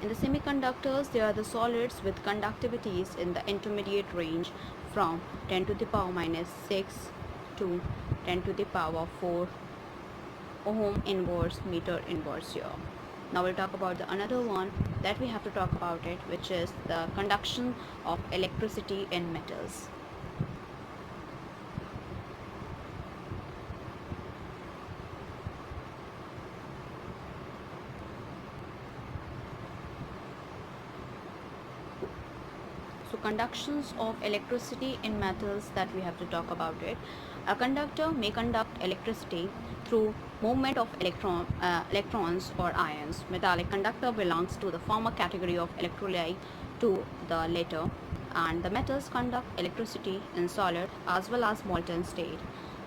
In the semiconductors, there are the solids with conductivities in the intermediate range from 10 to the power minus 6 to 10 to the power 4 ohm inverse, meter inverse here. Now we'll talk about the another one that we have to talk about it, which is the conduction of electricity in metals. So conductions of electricity in metals, that we have to talk about it. A conductor may conduct electricity through movement of electrons or ions. Metallic conductor belongs to the former category of electrolyte to the latter, and the metals conduct electricity in solid as well as molten state.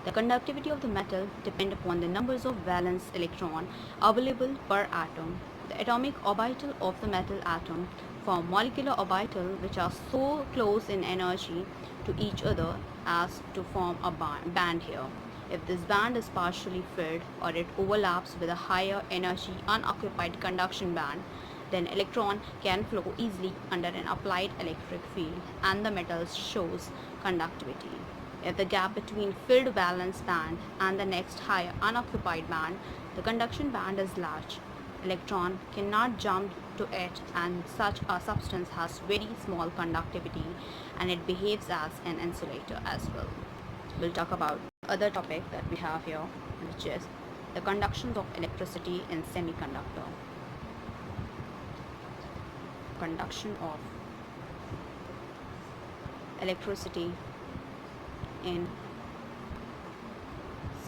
The conductivity of the metal depends upon the numbers of valence electron available per atom. The atomic orbital of the metal atom form molecular orbital which are so close in energy to each other as to form a band here. If this band is partially filled or it overlaps with a higher energy unoccupied conduction band, then electron can flow easily under an applied electric field and the metal shows conductivity. If the gap between filled valence band and the next higher unoccupied band, the conduction band is large, electron cannot jump to it, and such a substance has very small conductivity and it behaves as an insulator as well. We'll talk about other topic that we have here, which is the conductions of electricity in semiconductor. Conduction of electricity in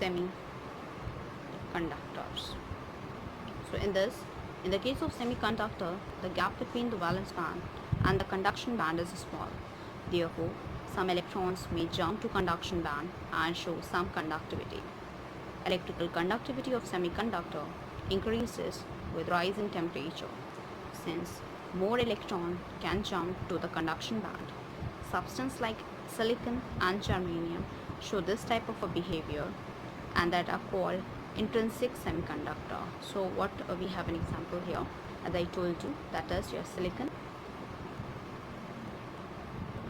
semiconductors. So in this, In the case of semiconductor, the gap between the valence band and the conduction band is small. Therefore, some electrons may jump to conduction band and show some conductivity. Electrical conductivity of semiconductor increases with rise in temperature, since more electron can jump to the conduction band. Substances like silicon and germanium show this type of a behavior and that are called intrinsic semiconductor. So what we have an example here, as I told you, that is your silicon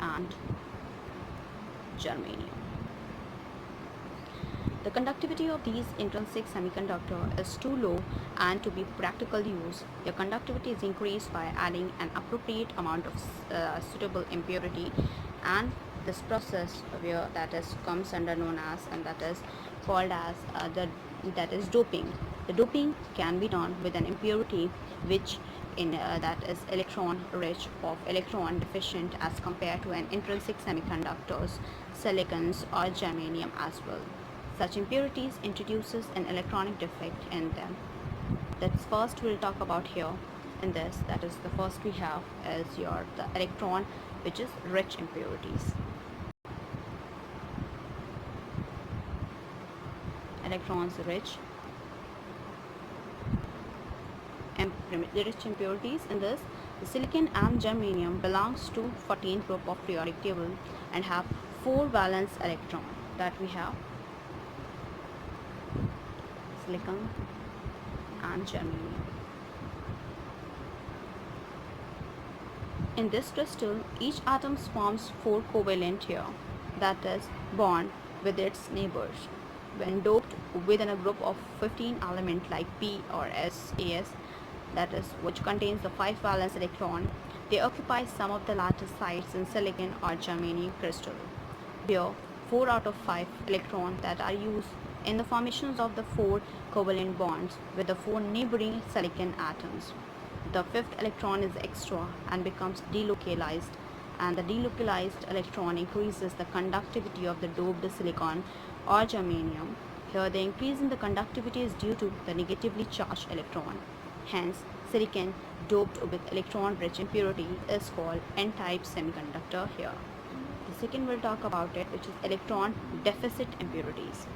and germanium. The conductivity of these intrinsic semiconductor is too low, and to be practical use, their conductivity is increased by adding an appropriate amount of suitable impurity, and this process where that is comes under known as, and that is called as that is doping. The doping can be done with an impurity which that is electron rich or electron deficient as compared to an intrinsic semiconductors, silicons or germanium as well. Such impurities introduces an electronic defect in them. That's first we'll talk about here in this. That is the first we have is the electron which is rich impurities. Electrons rich impurities in this. The silicon and germanium belongs to 14 group of periodic table and have 4 valence electron. That we have silicon and germanium. In this crystal, each atom forms 4 covalent here, that is bond with its neighbors. When doped within a group of 15 element like P or As, that is which contains the 5 valence electron, they occupy some of the lattice sites in silicon or germanium crystal. Here, 4 out of 5 electrons that are used in the formations of the 4 covalent bonds with the 4 neighboring silicon atoms. The 5th electron is extra and becomes delocalized, and the delocalized electron increases the conductivity of the doped silicon or germanium. Here the increase in the conductivity is due to the negatively charged electron. Hence, silicon doped with electron-rich impurity is called N-type semiconductor here. The second we'll talk about it, which is electron deficit impurities.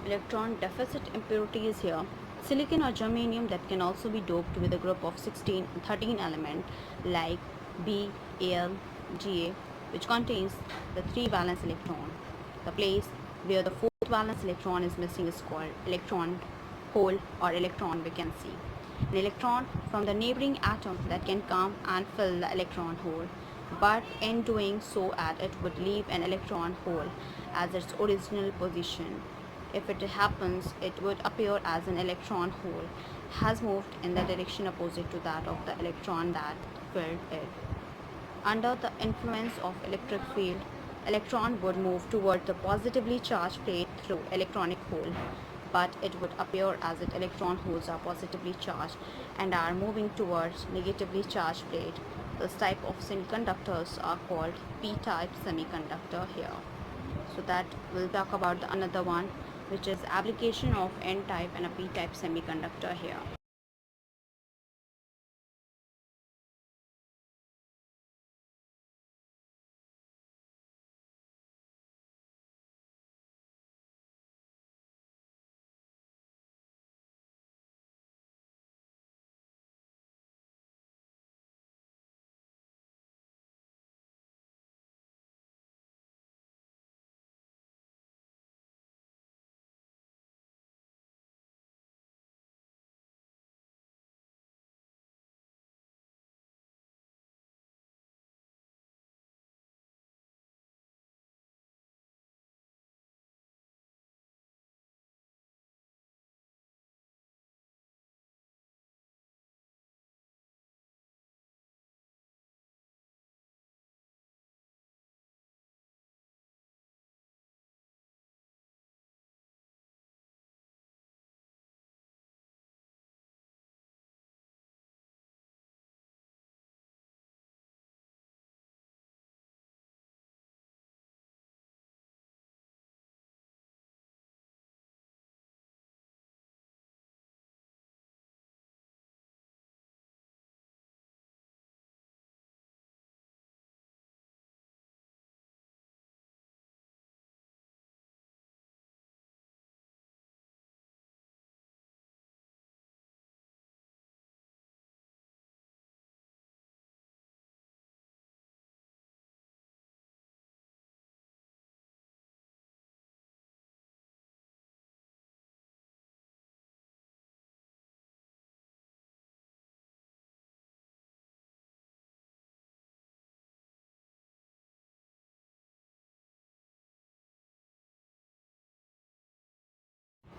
Electron deficit impurities here. Silicon or germanium that can also be doped with a group of 13 element like B, Al, Ga, which contains the 3 valence electron. The place where the 4th valence electron is missing is called electron hole or electron vacancy. An electron from the neighboring atom that can come and fill the electron hole, but in doing so it would leave an electron hole as its original position. If it happens, it would appear as an electron hole has moved in the direction opposite to that of the electron that filled it. Under the influence of electric field, electron would move toward the positively charged plate through electronic hole, but it would appear as if electron holes are positively charged and are moving towards negatively charged plate. This type of semiconductors are called p-type semiconductor here. So that we'll talk about the another one, which is application of N-type and a p-type semiconductor here.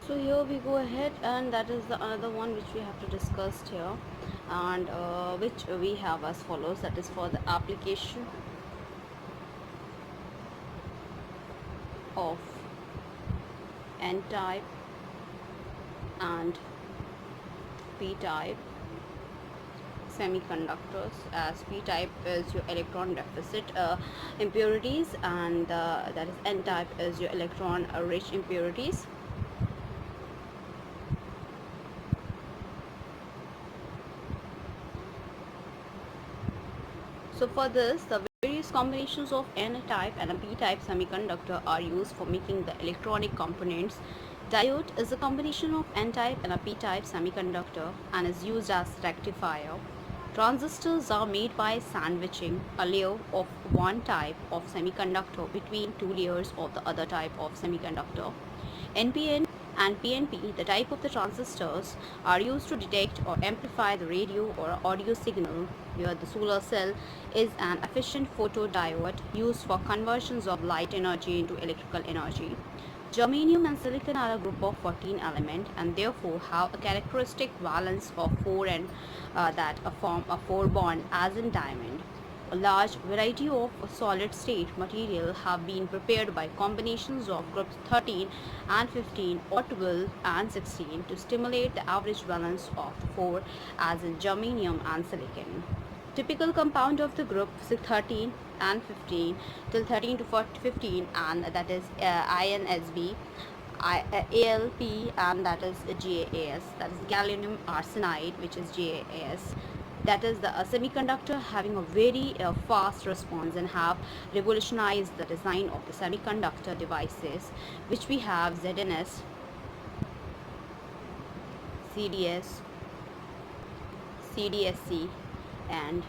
So here we go ahead, and that is the another one which we have to discuss here, and which we have as follows. That is for the application of N-type and P-type semiconductors, as P-type is your electron deficit impurities, and that is N-type is your electron rich impurities. So for this, the various combinations of N-type and a P-type semiconductor are used for making the electronic components. Diode is a combination of N-type and a P-type semiconductor and is used as rectifier. Transistors are made by sandwiching a layer of one type of semiconductor between two layers of the other type of semiconductor. NPN and PNP, the type of the transistors, are used to detect or amplify the radio or audio signal, where the solar cell is an efficient photodiode used for conversions of light energy into electrical energy. Germanium and silicon are a group of 14 elements and therefore have a characteristic valence of 4 and that form a 4 bond as in diamond. A large variety of solid-state material have been prepared by combinations of groups 13 and 15 or 12 and 16 to stimulate the average valence of 4 as in germanium and silicon. Typical compound of the group 13 and 15 till 13 to 15, and that is INSB, ALP, and that is GaAs, that is gallium arsenide, which is GaAs. That is the semiconductor having a very fast response and have revolutionized the design of the semiconductor devices, which we have ZNS, CDS, CDSC, and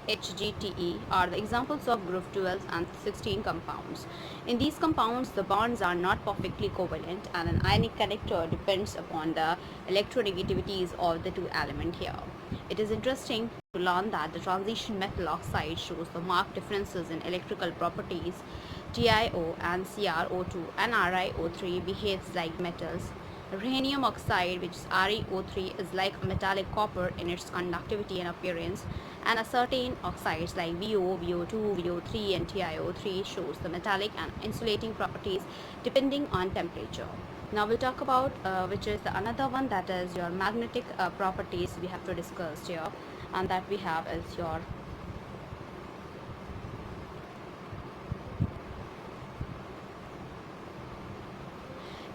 HGTE are the examples of group 12 and 16 compounds. In these compounds, the bonds are not perfectly covalent, and an ionic connector depends upon the electronegativities of the two elements here. It is interesting to learn that the transition metal oxide shows the marked differences in electrical properties. TiO and CrO2 and RiO3 behaves like metals. Rhenium oxide, which is ReO3, is like metallic copper in its conductivity and appearance, and a certain oxides like VO, VO2, VO3, and TiO3 shows the metallic and insulating properties depending on temperature. Now we'll talk about which is the another one, that is your magnetic properties we have to discuss here, and that we have is your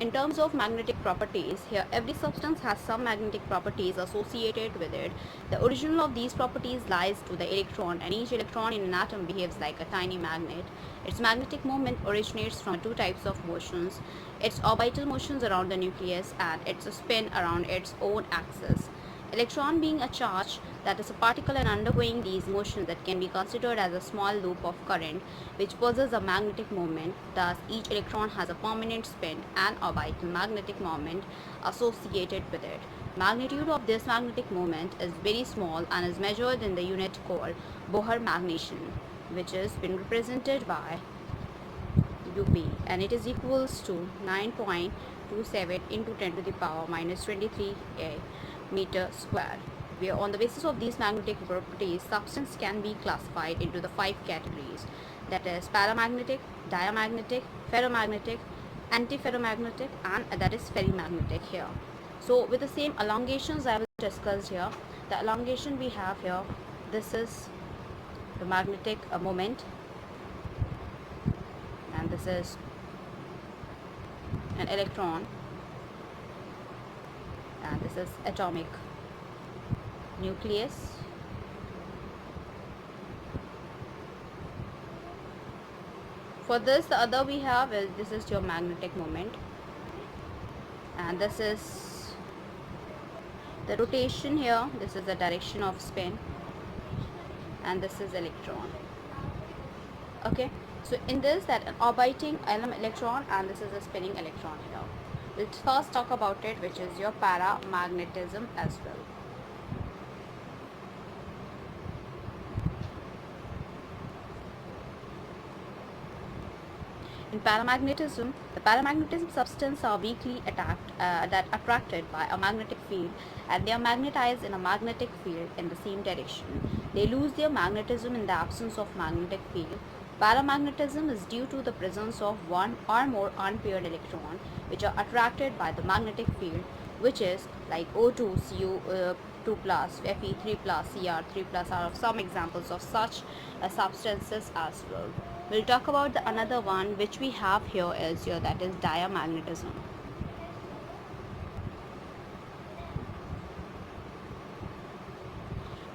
in terms of magnetic properties, here every substance has some magnetic properties associated with it. The original of these properties lies to the electron, and each electron in an atom behaves like a tiny magnet. Its magnetic moment originates from two types of motions: its orbital motions around the nucleus and its spin around its own axis. Electron being a charge, that is a particle, and undergoing these motions that can be considered as a small loop of current which possesses a magnetic moment. Thus, each electron has a permanent spin and orbital magnetic moment associated with it. Magnitude of this magnetic moment is very small and is measured in the unit called Bohr magnesium, which has been represented by UP, and it is equals to 9.27 into 10 to the power minus 23 meter square, where on the basis of these magnetic properties, substance can be classified into the 5 categories, that is paramagnetic, diamagnetic, ferromagnetic, antiferromagnetic, and that is ferrimagnetic here. So with the same elongations I will discuss here. The elongation we have here, this is the magnetic moment, and this is an electron, and this is atomic nucleus, for this the other we have is this is your magnetic moment, and this is the rotation here, this is the direction of spin, and this is electron. Okay, so in this, that an orbiting electron, and this is a spinning electron here. Let's first talk about it, which is your paramagnetism as well. In paramagnetism, the paramagnetism substances are weakly attracted by a magnetic field, and they are magnetized in a magnetic field in the same direction. They lose their magnetism in the absence of magnetic field. Paramagnetism is due to the presence of one or more unpaired electrons which are attracted by the magnetic field, which is like O2, Cu2 plus, Fe3 plus, Cr3 plus are some examples of such substances as well. We'll talk about the another one which we have here is here, that is diamagnetism.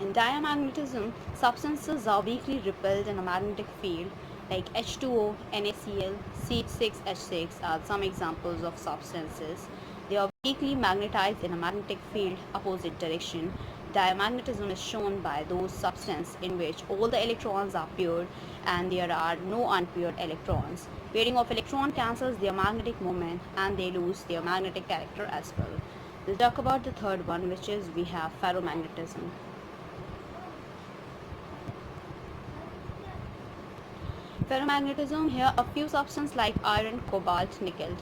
In diamagnetism, substances are weakly repelled in a magnetic field like H2O, NaCl, C6H6 are some examples of substances. They are weakly magnetized in a magnetic field opposite direction. Diamagnetism is shown by those substances in which all the electrons are paired and there are no unpaired electrons. Pairing of electron cancels their magnetic moment and they lose their magnetic character as well. We'll talk about the third one, which is we have ferromagnetism. Ferromagnetism, here a few substances like iron, cobalt, nickel,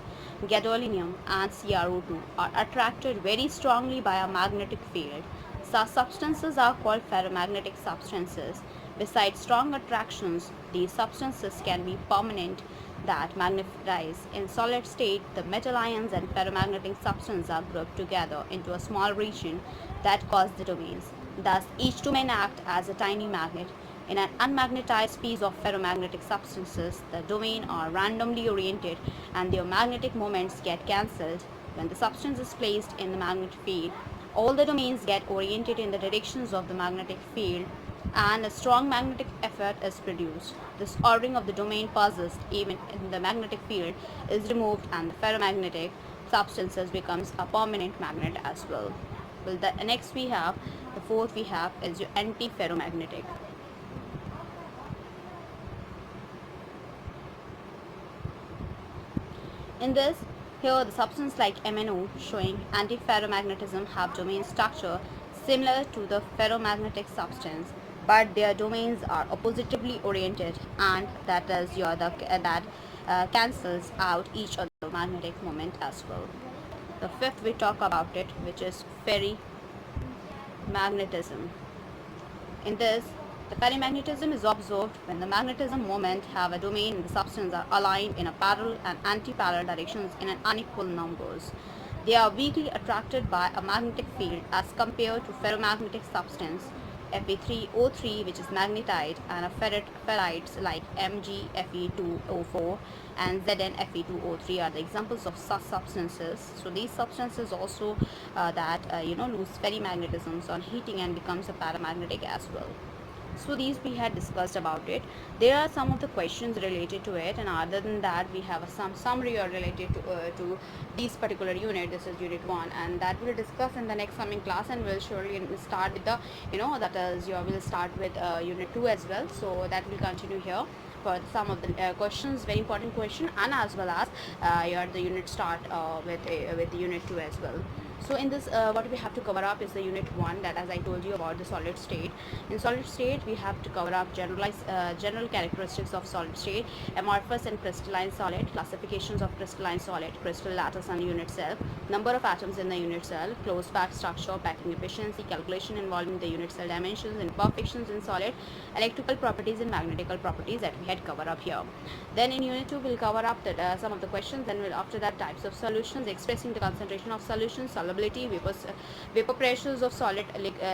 gadolinium and CrO2 are attracted very strongly by a magnetic field. Such substances are called ferromagnetic substances. Besides strong attractions, these substances can be permanent that magnetize. In solid state, the metal ions and ferromagnetic substances are grouped together into a small region that calls the domains. Thus, each domain acts as a tiny magnet. In an unmagnetized piece of ferromagnetic substances, the domains are randomly oriented and their magnetic moments get cancelled. When the substance is placed in the magnetic field, all the domains get oriented in the directions of the magnetic field and a strong magnetic effect is produced. This ordering of the domain persists even in the magnetic field is removed and the ferromagnetic substances becomes a permanent magnet as well. Well, the next we have, the fourth we have is your anti-ferromagnetic. In this, here the substances like MnO showing antiferromagnetism have domain structure similar to the ferromagnetic substance, but their domains are oppositively oriented and that is cancels out each other magnetic moment as well. The fifth we talk about it, which is ferrimagnetism. In this, the ferrimagnetism is observed when the magnetism moment have a domain and the substances are aligned in a parallel and anti-parallel directions in an unequal numbers. They are weakly attracted by a magnetic field as compared to ferromagnetic substance Fe3O3 which is magnetite and a ferrites like MgFe2O4 and ZnFe2O3 are the examples of such substances. So these substances also lose ferrimagnetisms on heating and becomes a paramagnetic as well. So these we had discussed about it. There are some of the questions related to it, and other than that we have some summary related to this particular unit. This is unit 1 and that we'll discuss in the next coming class, and we'll surely start with the we'll start with unit 2 as well. So that will continue here for some of the questions, very important question, and as well as the unit start with the unit 2 as well. So in this what we have to cover up is the unit 1, that as I told you about the solid state. In solid state we have to cover up general characteristics of solid state, amorphous and crystalline solid, classifications of crystalline solid, crystal lattice and unit cell, number of atoms in the unit cell, closed packed structure, packing efficiency, calculation involving the unit cell dimensions, imperfections in solid, electrical properties and magnetical properties that we had covered up here. Then in unit 2 we'll cover up some of the questions, then we'll after that types of solutions, expressing the concentration of solutions, solubility, vapor pressures of solid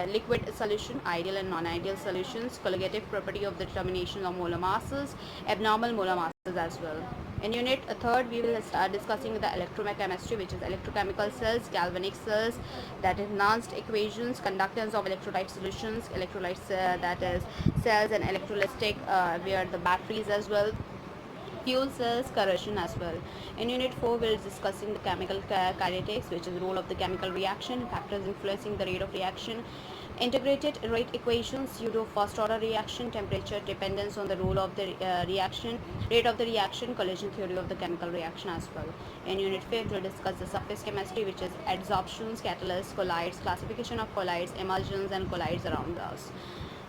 liquid solution, ideal and non-ideal solutions, colligative property of the determination of molar masses, abnormal molar masses as well. In unit 3rd we will start discussing the electrochemistry, which is electrochemical cells, galvanic cells, that is Nernst equations, conductance of electrolyte solutions, electrolytes that is cells, and electrolytic where the batteries as well, fuel cells, corrosion as well. In unit 4 we'll discussing the chemical kinetics, which is the role of the chemical reaction, factors influencing the rate of reaction, integrated rate equations, pseudo first order reaction, temperature dependence on the role of the reaction, rate of the reaction, collision theory of the chemical reaction as well. In unit 5 we'll discuss the surface chemistry, which is adsorptions, catalysts, colloids, classification of colloids, emulsions and colloids around us.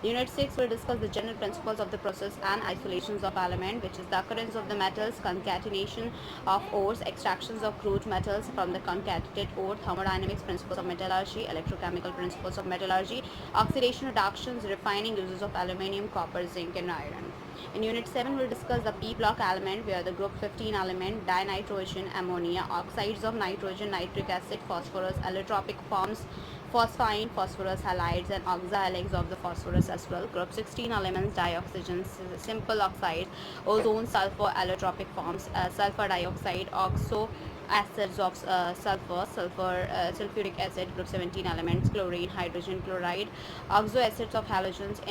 Unit 6 will discuss the general principles of the process and isolations of element, which is the occurrence of the metals, concatenation of ores, extractions of crude metals from the concatenated ore, thermodynamics, principles of metallurgy, electrochemical principles of metallurgy, oxidation reductions, refining uses of aluminium, copper, zinc, and iron. In Unit 7, we'll discuss the P block element, where the group 15 element, dinitrogen, ammonia, oxides of nitrogen, nitric acid, phosphorus, allotropic forms, phosphine, phosphorus halides, and oxahalix of the phosphorus as well. Group 16 elements, dioxygens, simple oxides, ozone, sulfur, allotropic forms, sulfur dioxide, oxo acids of sulfuric acid. Group 17 elements, chlorine, hydrogen chloride, oxo acids of halogens,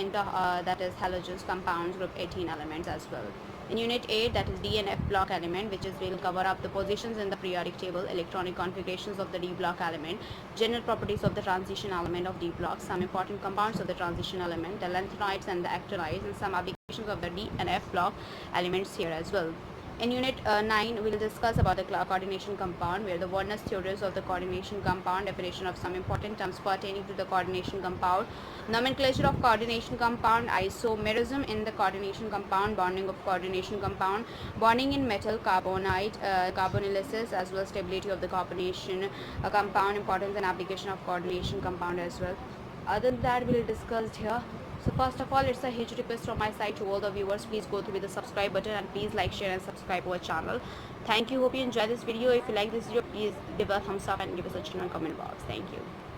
that is halogens compounds. Group 18 elements as well. In Unit 8, that is D and F block element, which is will cover up the positions in the periodic table, electronic configurations of the D block element, general properties of the transition element of D block, some important compounds of the transition element, the lanthanides and the actinides, and some applications of the D and F block elements here as well. In Unit 9, we will discuss about the coordination compound, where the Warner's theories of the coordination compound, definition of some important terms pertaining to the coordination compound, nomenclature of coordination compound, isomerism in the coordination compound, bonding of coordination compound, bonding in metal, carbonide, carbonylysis, as well as stability of the coordination compound, importance and application of coordination compound as well. Other than that, we'll discuss here. So first of all, it's a huge request from my side to all the viewers. Please go through with the subscribe button and please like, share and subscribe our channel. Thank you. Hope you enjoy this video. If you like this video, please give a thumbs up and give us a comment box. Thank you.